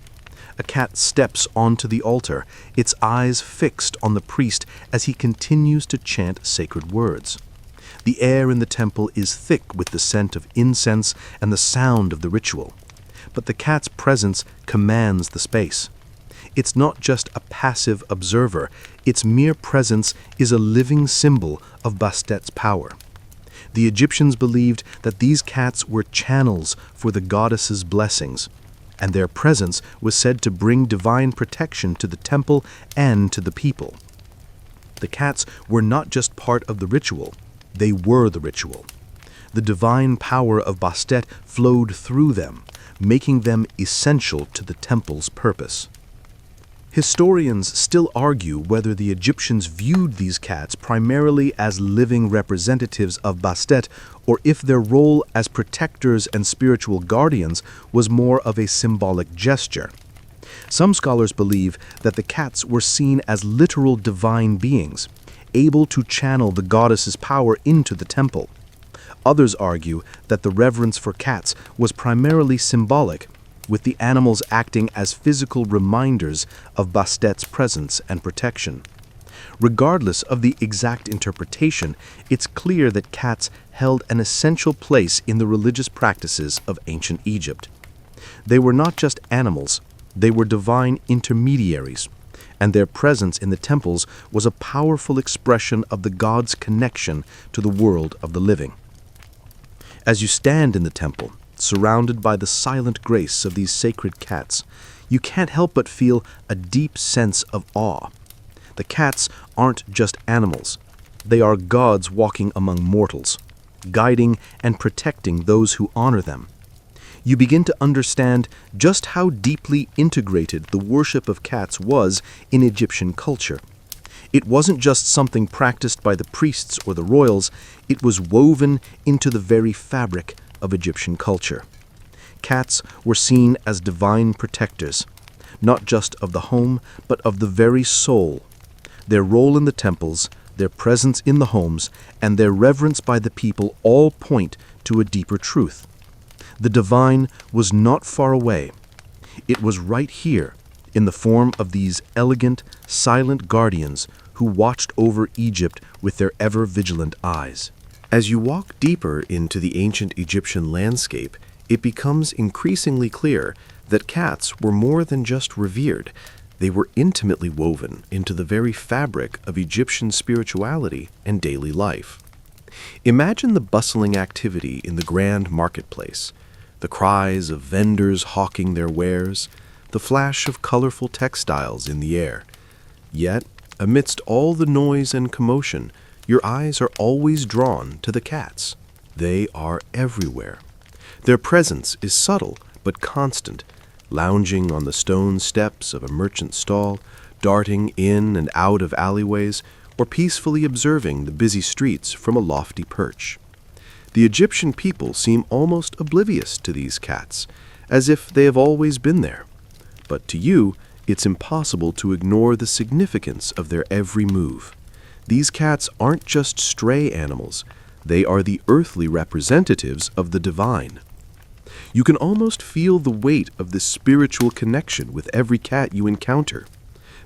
A cat steps onto the altar, its eyes fixed on the priest as he continues to chant sacred words. The air in the temple is thick with the scent of incense and the sound of the ritual. But the cat's presence commands the space. It's not just a passive observer, its mere presence is a living symbol of Bastet's power. The Egyptians believed that these cats were channels for the goddess's blessings, and their presence was said to bring divine protection to the temple and to the people. The cats were not just part of the ritual, they were the ritual. The divine power of Bastet flowed through them, making them essential to the temple's purpose. Historians still argue whether the Egyptians viewed these cats primarily as living representatives of Bastet or if their role as protectors and spiritual guardians was more of a symbolic gesture. Some scholars believe that the cats were seen as literal divine beings, able to channel the goddess's power into the temple. Others argue that the reverence for cats was primarily symbolic, with the animals acting as physical reminders of Bastet's presence and protection. Regardless of the exact interpretation, it's clear that cats held an essential place in the religious practices of ancient Egypt. They were not just animals, they were divine intermediaries, and their presence in the temples was a powerful expression of the gods' connection to the world of the living. As you stand in the temple, surrounded by the silent grace of these sacred cats, you can't help but feel a deep sense of awe. The cats aren't just animals. They are gods walking among mortals, guiding and protecting those who honor them. You begin to understand just how deeply integrated the worship of cats was in Egyptian culture. It wasn't just something practiced by the priests or the royals, it was woven into the very fabric of Egyptian culture. Cats were seen as divine protectors, not just of the home, but of the very soul. Their role in the temples, their presence in the homes, and their reverence by the people all point to a deeper truth. The divine was not far away. It was right here, in the form of these elegant, silent guardians who watched over Egypt with their ever-vigilant eyes. As you walk deeper into the ancient Egyptian landscape, it becomes increasingly clear that cats were more than just revered. They were intimately woven into the very fabric of Egyptian spirituality and daily life. Imagine the bustling activity in the grand marketplace, the cries of vendors hawking their wares, the flash of colorful textiles in the air. Yet, amidst all the noise and commotion, your eyes are always drawn to the cats. They are everywhere. Their presence is subtle but constant, lounging on the stone steps of a merchant stall, darting in and out of alleyways, or peacefully observing the busy streets from a lofty perch. The Egyptian people seem almost oblivious to these cats, as if they have always been there. But to you, it's impossible to ignore the significance of their every move. These cats aren't just stray animals, they are the earthly representatives of the divine. You can almost feel the weight of this spiritual connection with every cat you encounter.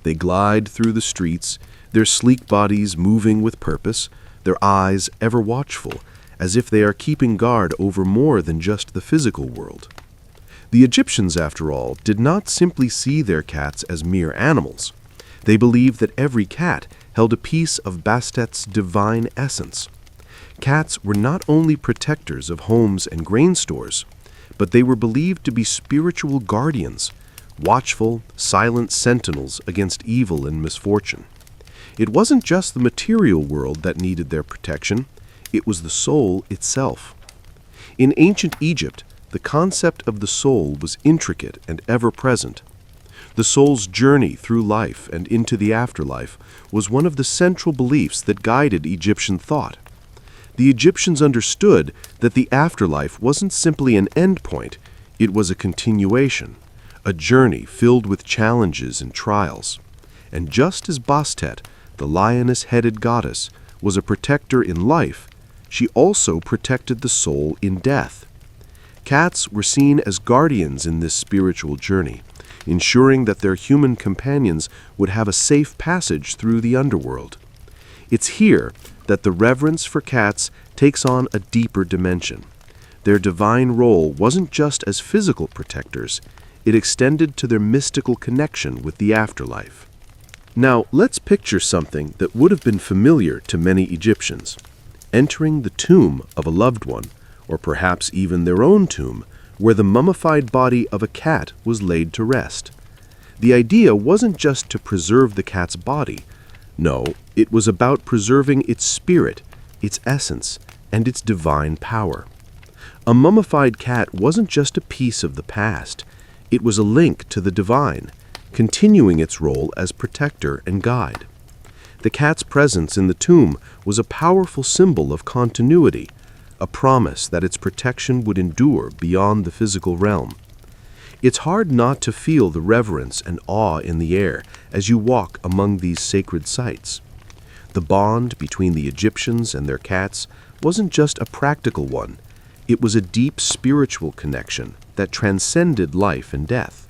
They glide through the streets, their sleek bodies moving with purpose, their eyes ever watchful, as if they are keeping guard over more than just the physical world. The Egyptians, after all, did not simply see their cats as mere animals. They believed that every cat held a piece of Bastet's divine essence. Cats were not only protectors of homes and grain stores, but they were believed to be spiritual guardians, watchful, silent sentinels against evil and misfortune. It wasn't just the material world that needed their protection, it was the soul itself. In ancient Egypt, the concept of the soul was intricate and ever-present. The soul's journey through life and into the afterlife was one of the central beliefs that guided Egyptian thought. The Egyptians understood that the afterlife wasn't simply an endpoint, it was a continuation, a journey filled with challenges and trials. And just as Bastet, the lioness-headed goddess, was a protector in life, she also protected the soul in death. Cats were seen as guardians in this spiritual journey, ensuring that their human companions would have a safe passage through the underworld. It's here that the reverence for cats takes on a deeper dimension. Their divine role wasn't just as physical protectors, it extended to their mystical connection with the afterlife. Now, let's picture something that would have been familiar to many Egyptians. Entering the tomb of a loved one, or perhaps even their own tomb, where the mummified body of a cat was laid to rest. The idea wasn't just to preserve the cat's body. No, it was about preserving its spirit, its essence, and its divine power. A mummified cat wasn't just a piece of the past. It was a link to the divine, continuing its role as protector and guide. The cat's presence in the tomb was a powerful symbol of continuity, a promise that its protection would endure beyond the physical realm. It's hard not to feel the reverence and awe in the air as you walk among these sacred sites. The bond between the Egyptians and their cats wasn't just a practical one. It was a deep spiritual connection that transcended life and death.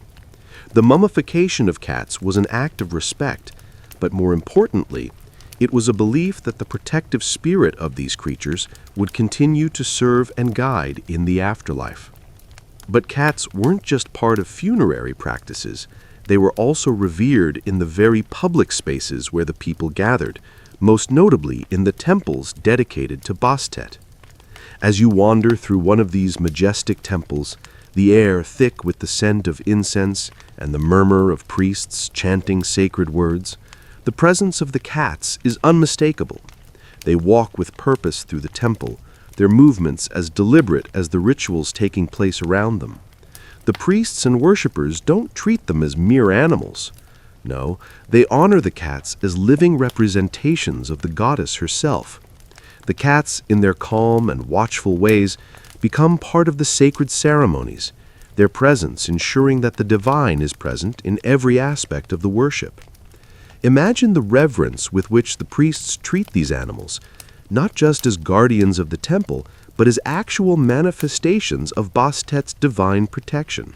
The mummification of cats was an act of respect, but more importantly, it was a belief that the protective spirit of these creatures would continue to serve and guide in the afterlife. But cats weren't just part of funerary practices. They were also revered in the very public spaces where the people gathered, most notably in the temples dedicated to Bastet. As you wander through one of these majestic temples, the air thick with the scent of incense and the murmur of priests chanting sacred words, the presence of the cats is unmistakable. They walk with purpose through the temple, their movements as deliberate as the rituals taking place around them. The priests and worshippers don't treat them as mere animals. No, they honor the cats as living representations of the goddess herself. The cats, in their calm and watchful ways, become part of the sacred ceremonies, their presence ensuring that the divine is present in every aspect of the worship. Imagine the reverence with which the priests treat these animals, not just as guardians of the temple, but as actual manifestations of Bastet's divine protection.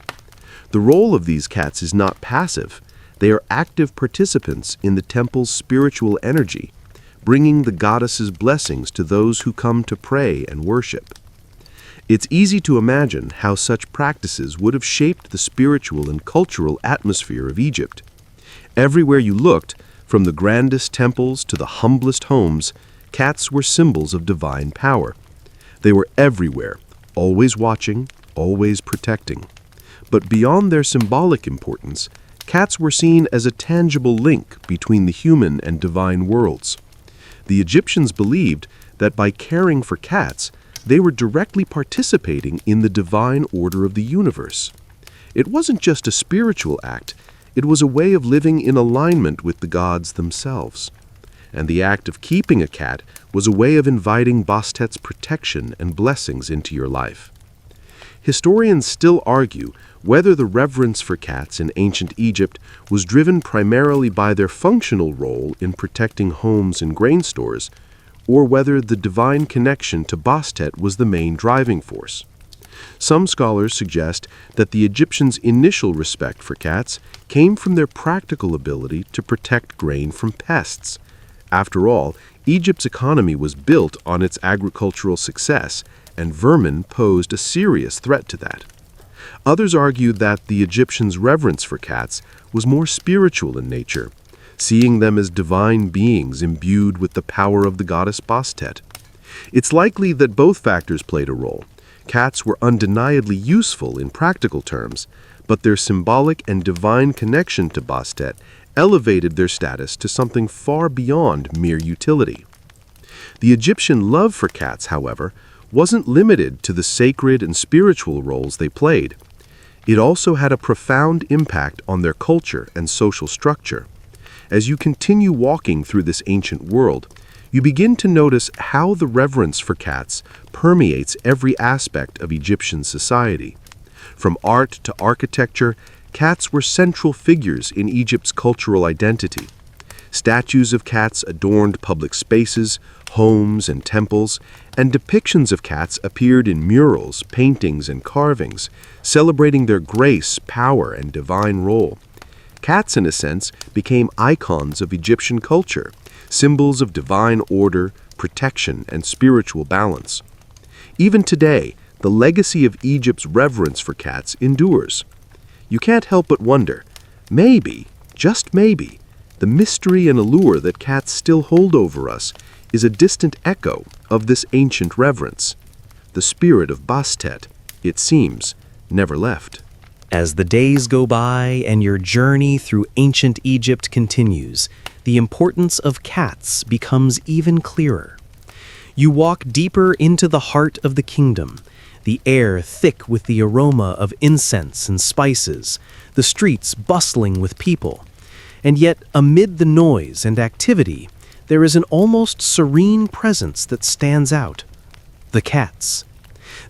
The role of these cats is not passive. They are active participants in the temple's spiritual energy, bringing the goddess's blessings to those who come to pray and worship. It's easy to imagine how such practices would have shaped the spiritual and cultural atmosphere of Egypt. Everywhere you looked, from the grandest temples to the humblest homes, cats were symbols of divine power. They were everywhere, always watching, always protecting. But beyond their symbolic importance, cats were seen as a tangible link between the human and divine worlds. The Egyptians believed that by caring for cats, they were directly participating in the divine order of the universe. It wasn't just a spiritual act, it was a way of living in alignment with the gods themselves. And the act of keeping a cat was a way of inviting Bastet's protection and blessings into your life. Historians still argue whether the reverence for cats in ancient Egypt was driven primarily by their functional role in protecting homes and grain stores, or whether the divine connection to Bastet was the main driving force. Some scholars suggest that the Egyptians' initial respect for cats came from their practical ability to protect grain from pests. After all, Egypt's economy was built on its agricultural success, and vermin posed a serious threat to that. Others argue that the Egyptians' reverence for cats was more spiritual in nature, seeing them as divine beings imbued with the power of the goddess Bastet. It's likely that both factors played a role. Cats were undeniably useful in practical terms, but their symbolic and divine connection to Bastet elevated their status to something far beyond mere utility. The Egyptian love for cats, however, wasn't limited to the sacred and spiritual roles they played. It also had a profound impact on their culture and social structure. As you continue walking through this ancient world, you begin to notice how the reverence for cats permeates every aspect of Egyptian society. From art to architecture, cats were central figures in Egypt's cultural identity. Statues of cats adorned public spaces, homes, and temples, and depictions of cats appeared in murals, paintings, and carvings, celebrating their grace, power, and divine role. Cats, in a sense, became icons of Egyptian culture, symbols of divine order, protection, and spiritual balance. Even today, the legacy of Egypt's reverence for cats endures. You can't help but wonder, maybe, just maybe, the mystery and allure that cats still hold over us is a distant echo of this ancient reverence. The spirit of Bastet, it seems, never left. As the days go by and your journey through ancient Egypt continues, the importance of cats becomes even clearer. You walk deeper into the heart of the kingdom, the air thick with the aroma of incense and spices, the streets bustling with people. And yet, amid the noise and activity, there is an almost serene presence that stands out. The cats.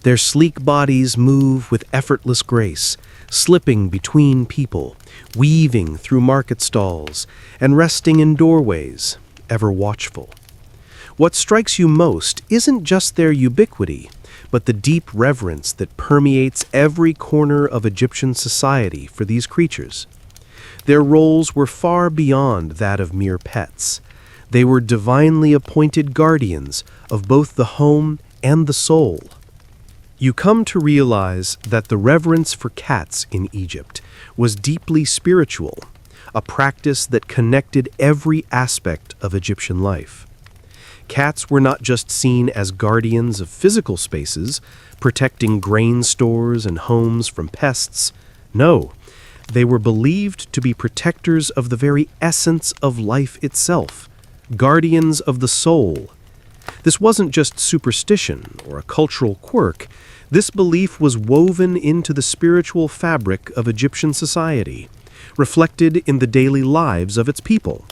Their sleek bodies move with effortless grace, slipping between people, weaving through market stalls, and resting in doorways, ever watchful. What strikes you most isn't just their ubiquity, but the deep reverence that permeates every corner of Egyptian society for these creatures. Their roles were far beyond that of mere pets. They were divinely appointed guardians of both the home and the soul. You come to realize that the reverence for cats in Egypt was deeply spiritual, a practice that connected every aspect of Egyptian life. Cats were not just seen as guardians of physical spaces, protecting grain stores and homes from pests. No, they were believed to be protectors of the very essence of life itself, guardians of the soul. This wasn't just superstition or a cultural quirk. This belief was woven into the spiritual fabric of Egyptian society, reflected in the daily lives of its people.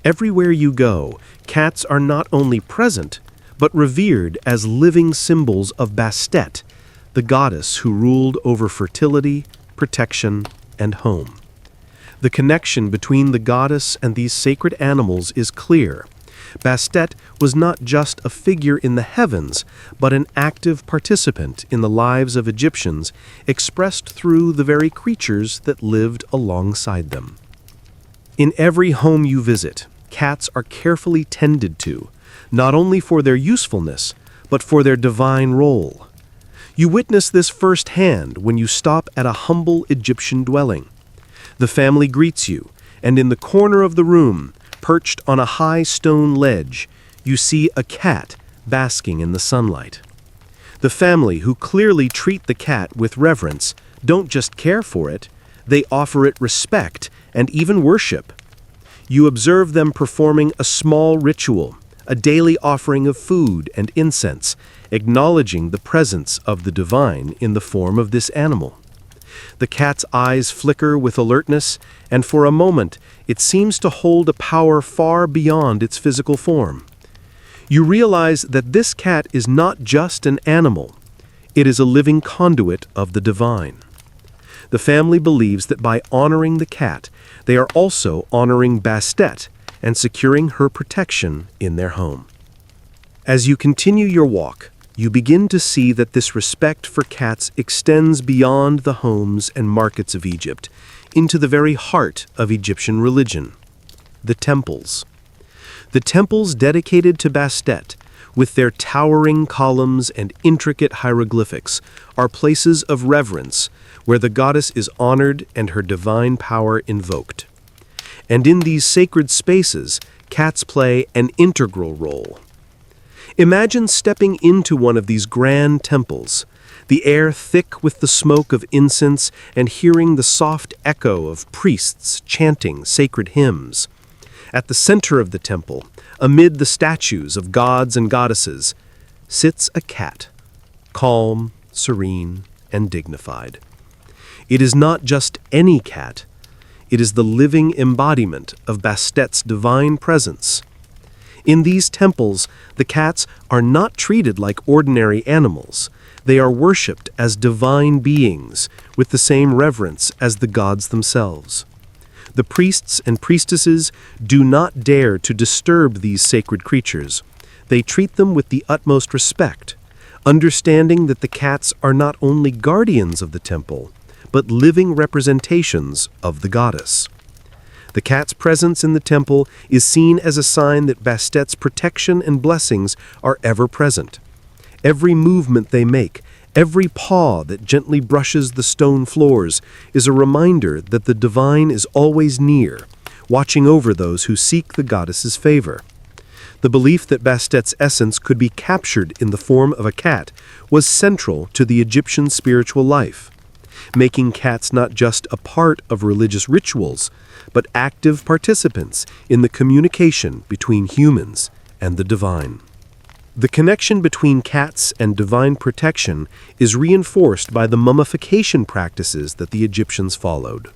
Everywhere you go, cats are not only present, but revered as living symbols of Bastet, the goddess who ruled over fertility, protection, and home. The connection between the goddess and these sacred animals is clear. Bastet was not just a figure in the heavens, but an active participant in the lives of Egyptians, expressed through the very creatures that lived alongside them. In every home you visit, cats are carefully tended to, not only for their usefulness, but for their divine role. You witness this firsthand when you stop at a humble Egyptian dwelling. The family greets you, and in the corner of the room, perched on a high stone ledge, you see a cat basking in the sunlight. The family, who clearly treat the cat with reverence, don't just care for it, they offer it respect and even worship. You observe them performing a small ritual, a daily offering of food and incense, acknowledging the presence of the divine in the form of this animal. The cat's eyes flicker with alertness, and for a moment it seems to hold a power far beyond its physical form. You realize that this cat is not just an animal, it is a living conduit of the divine. The family believes that by honoring the cat, they are also honoring Bastet and securing her protection in their home. As you continue your walk, you begin to see that this respect for cats extends beyond the homes and markets of Egypt, into the very heart of Egyptian religion, the temples. The temples dedicated to Bastet, with their towering columns and intricate hieroglyphics, are places of reverence where the goddess is honored and her divine power invoked. And in these sacred spaces, cats play an integral role. Imagine stepping into one of these grand temples, the air thick with the smoke of incense and hearing the soft echo of priests chanting sacred hymns. At the center of the temple, amid the statues of gods and goddesses, sits a cat, calm, serene, and dignified. It is not just any cat, it is the living embodiment of Bastet's divine presence. In these temples, the cats are not treated like ordinary animals. They are worshipped as divine beings with the same reverence as the gods themselves. The priests and priestesses do not dare to disturb these sacred creatures. They treat them with the utmost respect, understanding that the cats are not only guardians of the temple, but living representations of the goddess. The cat's presence in the temple is seen as a sign that Bastet's protection and blessings are ever present. Every movement they make, every paw that gently brushes the stone floors, is a reminder that the divine is always near, watching over those who seek the goddess's favor. The belief that Bastet's essence could be captured in the form of a cat was central to the Egyptian spiritual life, making cats not just a part of religious rituals, but active participants in the communication between humans and the divine. The connection between cats and divine protection is reinforced by the mummification practices that the Egyptians followed.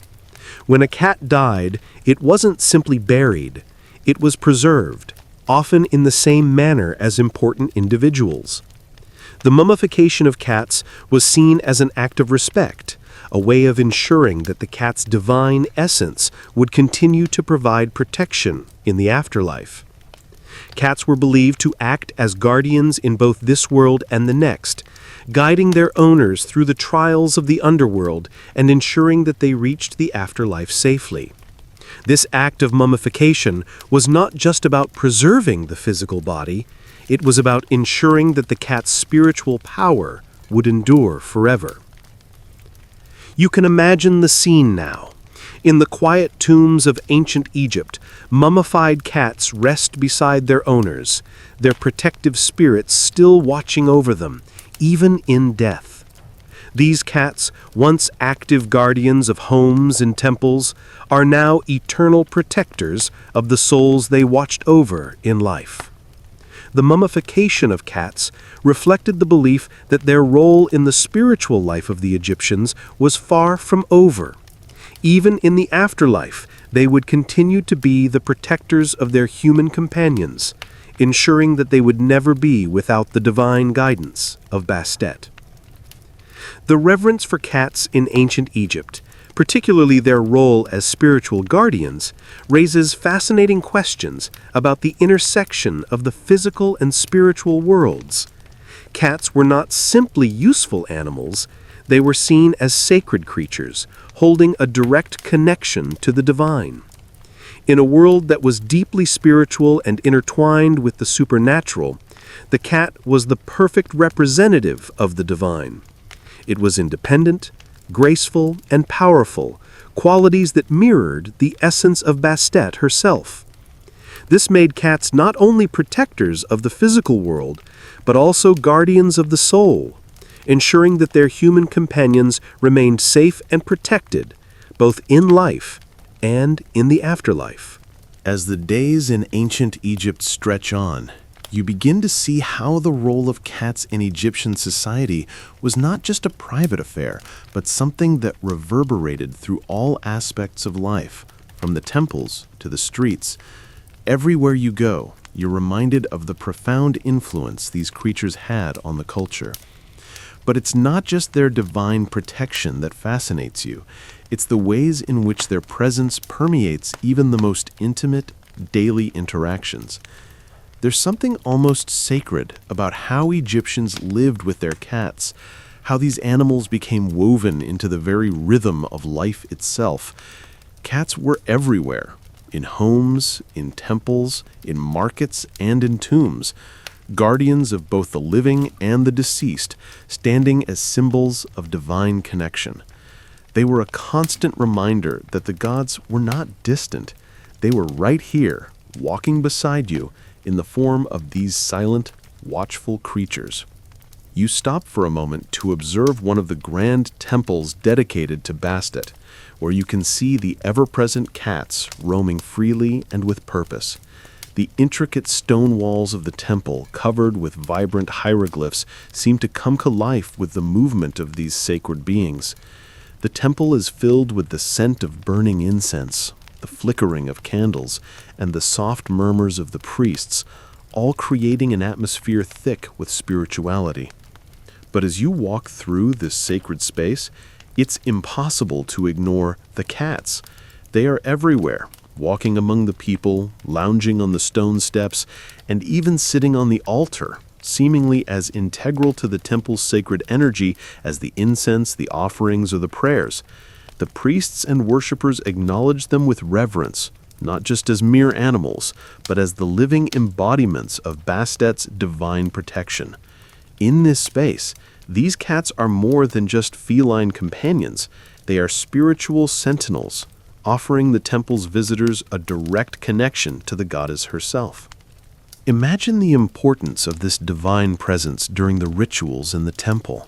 When a cat died, it wasn't simply buried, it was preserved, often in the same manner as important individuals. The mummification of cats was seen as an act of respect, a way of ensuring that the cat's divine essence would continue to provide protection in the afterlife. Cats were believed to act as guardians in both this world and the next, guiding their owners through the trials of the underworld and ensuring that they reached the afterlife safely. This act of mummification was not just about preserving the physical body, it was about ensuring that the cat's spiritual power would endure forever. You can imagine the scene now. In the quiet tombs of ancient Egypt, mummified cats rest beside their owners, their protective spirits still watching over them, even in death. These cats, once active guardians of homes and temples, are now eternal protectors of the souls they watched over in life. The mummification of cats reflected the belief that their role in the spiritual life of the Egyptians was far from over. Even in the afterlife, they would continue to be the protectors of their human companions, ensuring that they would never be without the divine guidance of Bastet. The reverence for cats in ancient Egypt, particularly their role as spiritual guardians, raises fascinating questions about the intersection of the physical and spiritual worlds. Cats were not simply useful animals, they were seen as sacred creatures, holding a direct connection to the divine. In a world that was deeply spiritual and intertwined with the supernatural, the cat was the perfect representative of the divine. It was independent, graceful, and powerful, qualities that mirrored the essence of Bastet herself. This made cats not only protectors of the physical world, but also guardians of the soul, ensuring that their human companions remained safe and protected, both in life and in the afterlife. As the days in ancient Egypt stretch on, you begin to see how the role of cats in Egyptian society was not just a private affair, but something that reverberated through all aspects of life, from the temples to the streets. Everywhere you go, you're reminded of the profound influence these creatures had on the culture. But it's not just their divine protection that fascinates you. It's the ways in which their presence permeates even the most intimate, daily interactions. There's something almost sacred about how Egyptians lived with their cats, how these animals became woven into the very rhythm of life itself. Cats were everywhere, in homes, in temples, in markets, and in tombs, guardians of both the living and the deceased, standing as symbols of divine connection. They were a constant reminder that the gods were not distant. They were right here, walking beside you, in the form of these silent, watchful creatures. You stop for a moment to observe one of the grand temples dedicated to Bastet, where you can see the ever-present cats roaming freely and with purpose. The intricate stone walls of the temple, covered with vibrant hieroglyphs, seem to come to life with the movement of these sacred beings. The temple is filled with the scent of burning incense, the flickering of candles, and the soft murmurs of the priests, all creating an atmosphere thick with spirituality. But as you walk through this sacred space, it's impossible to ignore the cats. They are everywhere, walking among the people, lounging on the stone steps, and even sitting on the altar, seemingly as integral to the temple's sacred energy as the incense, the offerings, or the prayers. The priests and worshippers acknowledged them with reverence, not just as mere animals, but as the living embodiments of Bastet's divine protection. In this space, these cats are more than just feline companions. They are spiritual sentinels, offering the temple's visitors a direct connection to the goddess herself. Imagine the importance of this divine presence during the rituals in the temple.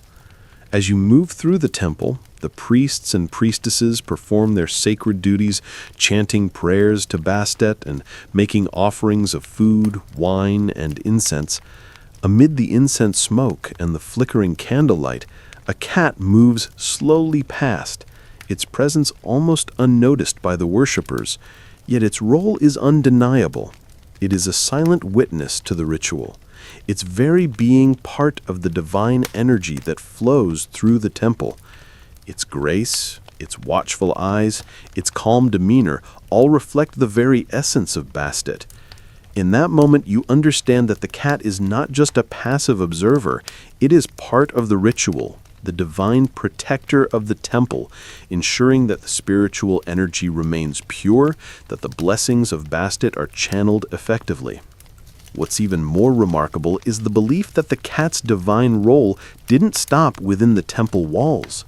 As you move through the temple, the priests and priestesses perform their sacred duties, chanting prayers to Bastet and making offerings of food, wine, and incense. Amid the incense smoke and the flickering candlelight, a cat moves slowly past, its presence almost unnoticed by the worshippers, yet its role is undeniable. It is a silent witness to the ritual, its very being part of the divine energy that flows through the temple. Its grace, its watchful eyes, its calm demeanor all reflect the very essence of Bastet. In that moment, you understand that the cat is not just a passive observer, it is part of the ritual, the divine protector of the temple, ensuring that the spiritual energy remains pure, that the blessings of Bastet are channeled effectively. What's even more remarkable is the belief that the cat's divine role didn't stop within the temple walls.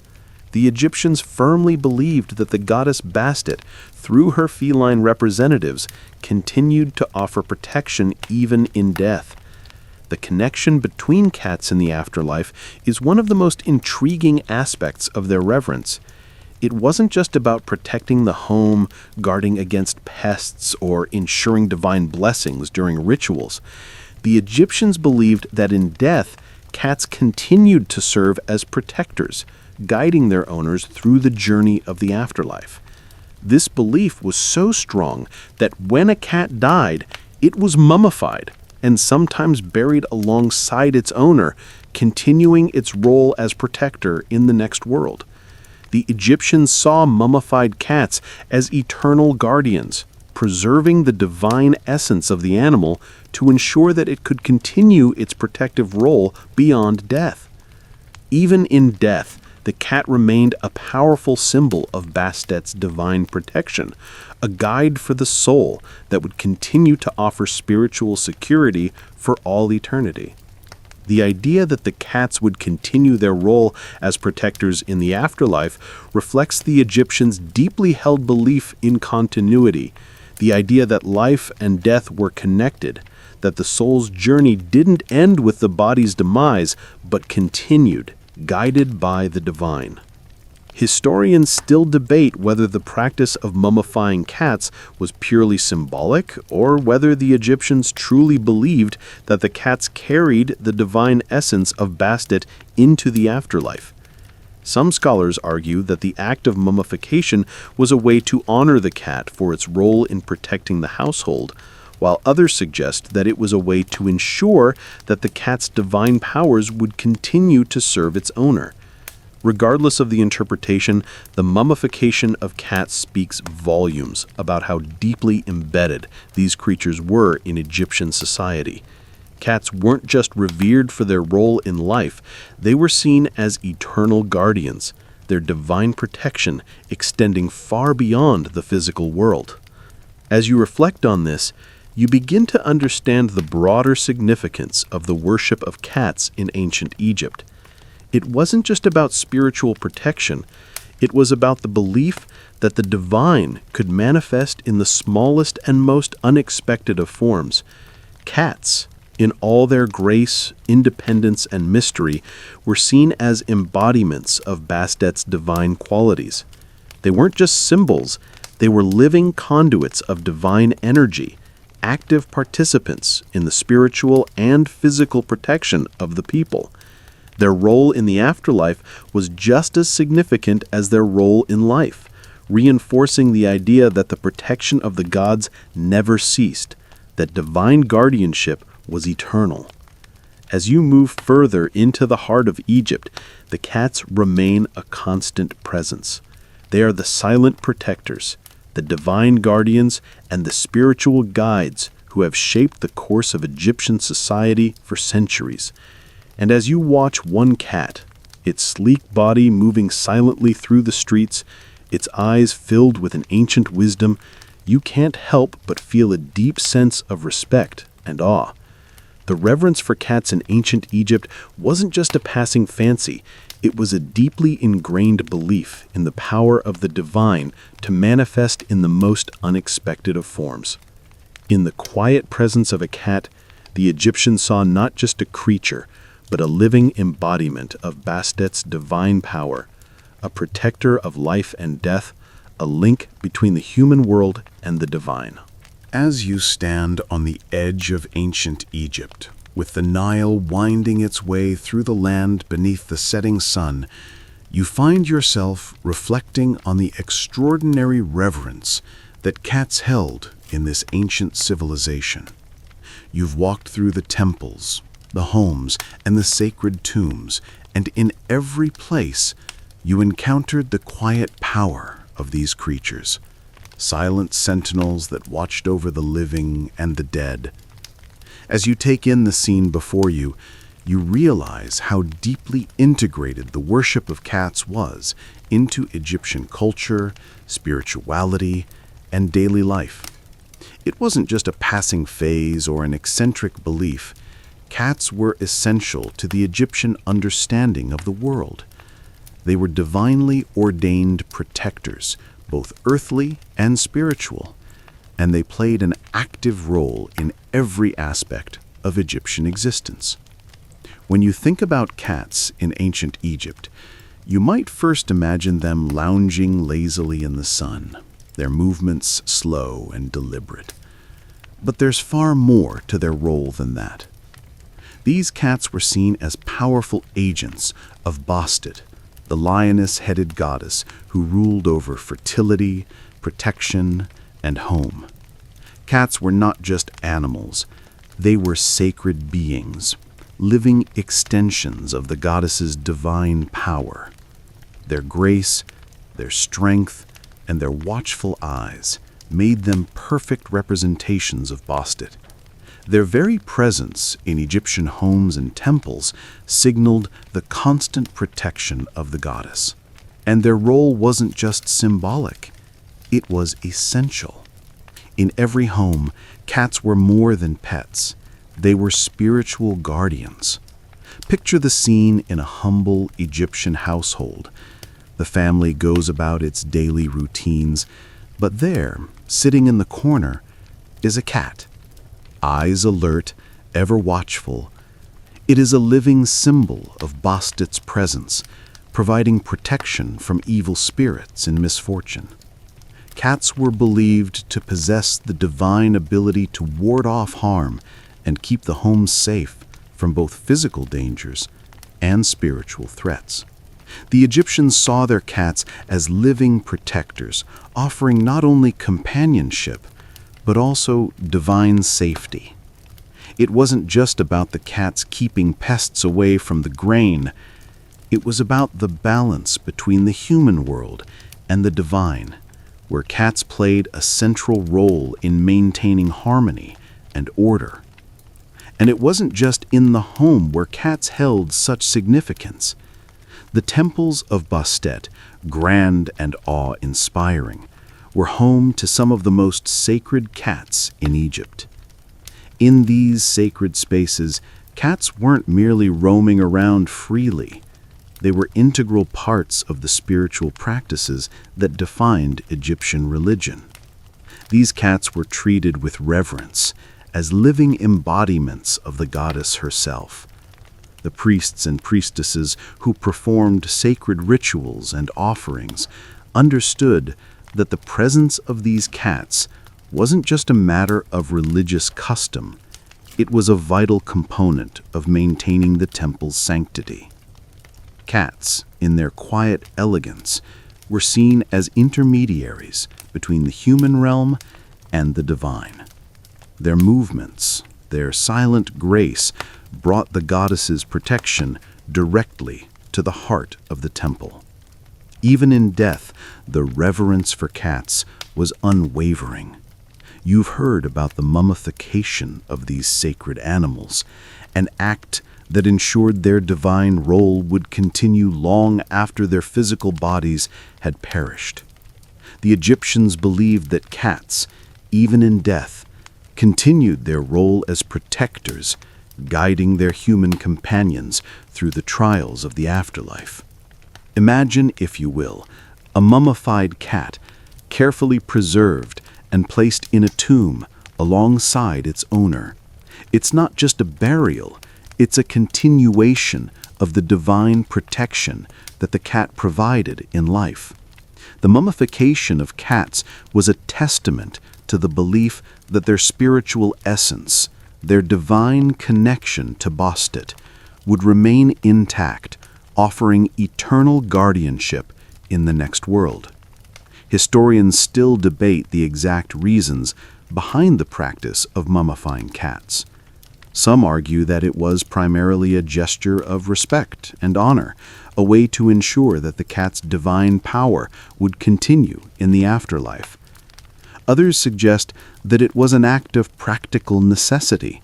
The Egyptians firmly believed that the goddess Bastet, through her feline representatives, continued to offer protection even in death. The connection between cats in the afterlife is one of the most intriguing aspects of their reverence. It wasn't just about protecting the home, guarding against pests, or ensuring divine blessings during rituals. The Egyptians believed that in death, cats continued to serve as protectors, guiding their owners through the journey of the afterlife. This belief was so strong that when a cat died, it was mummified and sometimes buried alongside its owner, continuing its role as protector in the next world. The Egyptians saw mummified cats as eternal guardians, preserving the divine essence of the animal to ensure that it could continue its protective role beyond death. Even in death, the cat remained a powerful symbol of Bastet's divine protection, a guide for the soul that would continue to offer spiritual security for all eternity. The idea that the cats would continue their role as protectors in the afterlife reflects the Egyptians' deeply held belief in continuity, the idea that life and death were connected, that the soul's journey didn't end with the body's demise, but continued, guided by the divine. Historians still debate whether the practice of mummifying cats was purely symbolic or whether the Egyptians truly believed that the cats carried the divine essence of Bastet into the afterlife. Some scholars argue that the act of mummification was a way to honor the cat for its role in protecting the household, while others suggest that it was a way to ensure that the cat's divine powers would continue to serve its owner. Regardless of the interpretation, the mummification of cats speaks volumes about how deeply embedded these creatures were in Egyptian society. Cats weren't just revered for their role in life, they were seen as eternal guardians, their divine protection extending far beyond the physical world. As you reflect on this, you begin to understand the broader significance of the worship of cats in ancient Egypt. It wasn't just about spiritual protection, it was about the belief that the divine could manifest in the smallest and most unexpected of forms. Cats, in all their grace, independence, and mystery, were seen as embodiments of Bastet's divine qualities. They weren't just symbols, they were living conduits of divine energy, active participants in the spiritual and physical protection of the people. Their role in the afterlife was just as significant as their role in life, reinforcing the idea that the protection of the gods never ceased, that divine guardianship was eternal. As you move further into the heart of Egypt, the cats remain a constant presence. They are the silent protectors, the divine guardians, and the spiritual guides who have shaped the course of Egyptian society for centuries. And as you watch one cat, its sleek body moving silently through the streets, its eyes filled with an ancient wisdom, you can't help but feel a deep sense of respect and awe. The reverence for cats in ancient Egypt wasn't just a passing fancy, it was a deeply ingrained belief in the power of the divine to manifest in the most unexpected of forms. In the quiet presence of a cat, the Egyptians saw not just a creature, but a living embodiment of Bastet's divine power, a protector of life and death, a link between the human world and the divine. As you stand on the edge of ancient Egypt, with the Nile winding its way through the land beneath the setting sun, you find yourself reflecting on the extraordinary reverence that cats held in this ancient civilization. You've walked through the temples, the homes, and the sacred tombs, and in every place you encountered the quiet power of these creatures, silent sentinels that watched over the living and the dead. As you take in the scene before you, you realize how deeply integrated the worship of cats was into Egyptian culture, spirituality, and daily life. It wasn't just a passing phase or an eccentric belief. Cats were essential to the Egyptian understanding of the world. They were divinely ordained protectors, both earthly and spiritual, and they played an active role in every aspect of Egyptian existence. When you think about cats in ancient Egypt, you might first imagine them lounging lazily in the sun, their movements slow and deliberate. But there's far more to their role than that. These cats were seen as powerful agents of Bastet, the lioness-headed goddess who ruled over fertility, protection, and home. Cats were not just animals, they were sacred beings, living extensions of the goddess's divine power. Their grace, their strength, and their watchful eyes made them perfect representations of Bastet. Their very presence in Egyptian homes and temples signaled the constant protection of the goddess. And their role wasn't just symbolic, it was essential. In every home, cats were more than pets. They were spiritual guardians. Picture the scene in a humble Egyptian household. The family goes about its daily routines, but there, sitting in the corner, is a cat. Eyes alert, ever watchful. It is a living symbol of Bastet's presence, providing protection from evil spirits in misfortune. Cats were believed to possess the divine ability to ward off harm and keep the home safe from both physical dangers and spiritual threats. The Egyptians saw their cats as living protectors, offering not only companionship, but also divine safety. It wasn't just about the cats keeping pests away from the grain. It was about the balance between the human world and the divine, where cats played a central role in maintaining harmony and order. And it wasn't just in the home where cats held such significance. The temples of Bastet, grand and awe-inspiring, were home to some of the most sacred cats in Egypt. In these sacred spaces, cats weren't merely roaming around freely. They were integral parts of the spiritual practices that defined Egyptian religion. These cats were treated with reverence, as living embodiments of the goddess herself. The priests and priestesses who performed sacred rituals and offerings understood that the presence of these cats wasn't just a matter of religious custom, it was a vital component of maintaining the temple's sanctity. Cats, in their quiet elegance, were seen as intermediaries between the human realm and the divine. Their movements, their silent grace, brought the goddess's protection directly to the heart of the temple. Even in death, the reverence for cats was unwavering. You've heard about the mummification of these sacred animals, an act that ensured their divine role would continue long after their physical bodies had perished. The Egyptians believed that cats, even in death, continued their role as protectors, guiding their human companions through the trials of the afterlife. Imagine, if you will, a mummified cat, carefully preserved and placed in a tomb alongside its owner. It's not just a burial, it's a continuation of the divine protection that the cat provided in life. The mummification of cats was a testament to the belief that their spiritual essence, their divine connection to Bastet, would remain intact, offering eternal guardianship in the next world. Historians still debate the exact reasons behind the practice of mummifying cats. Some argue that it was primarily a gesture of respect and honor, a way to ensure that the cat's divine power would continue in the afterlife. Others suggest that it was an act of practical necessity,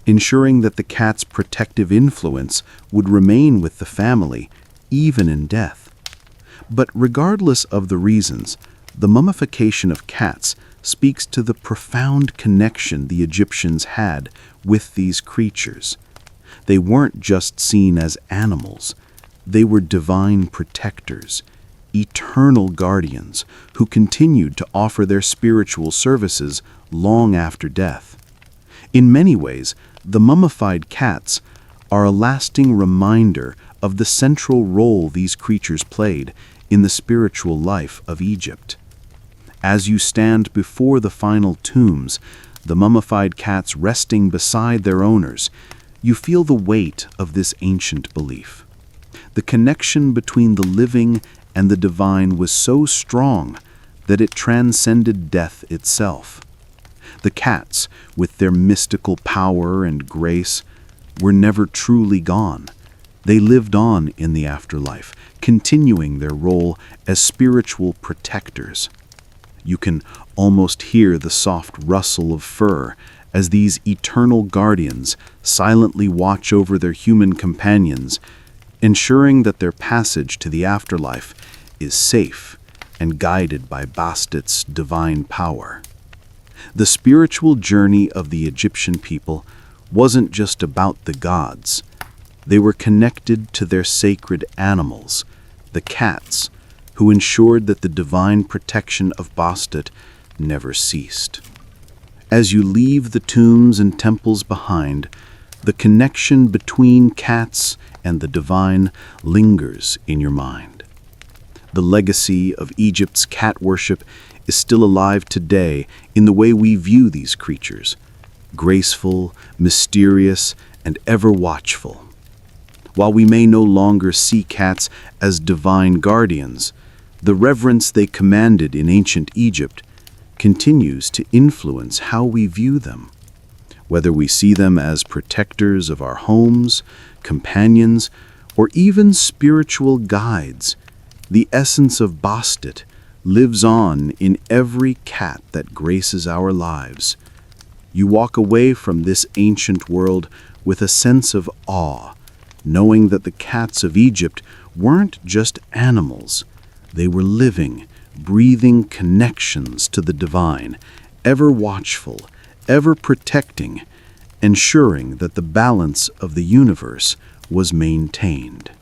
ensuring that the cat's protective influence would remain with the family, even in death. But regardless of the reasons, the mummification of cats speaks to the profound connection the Egyptians had with these creatures. They weren't just seen as animals, they were divine protectors, eternal guardians who continued to offer their spiritual services long after death. In many ways, the mummified cats are a lasting reminder of the central role these creatures played in the spiritual life of Egypt. As you stand before the final tombs, the mummified cats resting beside their owners, you feel the weight of this ancient belief. The connection between the living and the divine was so strong that it transcended death itself. The cats, with their mystical power and grace, were never truly gone. They lived on in the afterlife, continuing their role as spiritual protectors. You can almost hear the soft rustle of fur as these eternal guardians silently watch over their human companions, ensuring that their passage to the afterlife is safe and guided by Bastet's divine power. The spiritual journey of the Egyptian people wasn't just about the gods. They were connected to their sacred animals, the cats, who ensured that the divine protection of Bastet never ceased. As you leave the tombs and temples behind, the connection between cats and the divine lingers in your mind. The legacy of Egypt's cat worship is still alive today in the way we view these creatures, graceful, mysterious, and ever watchful. While we may no longer see cats as divine guardians, the reverence they commanded in ancient Egypt continues to influence how we view them. Whether we see them as protectors of our homes, companions, or even spiritual guides, the essence of Bastet lives on in every cat that graces our lives. You walk away from this ancient world with a sense of awe, knowing that the cats of Egypt weren't just animals. They were living, breathing connections to the divine, ever watchful, ever protecting, ensuring that the balance of the universe was maintained.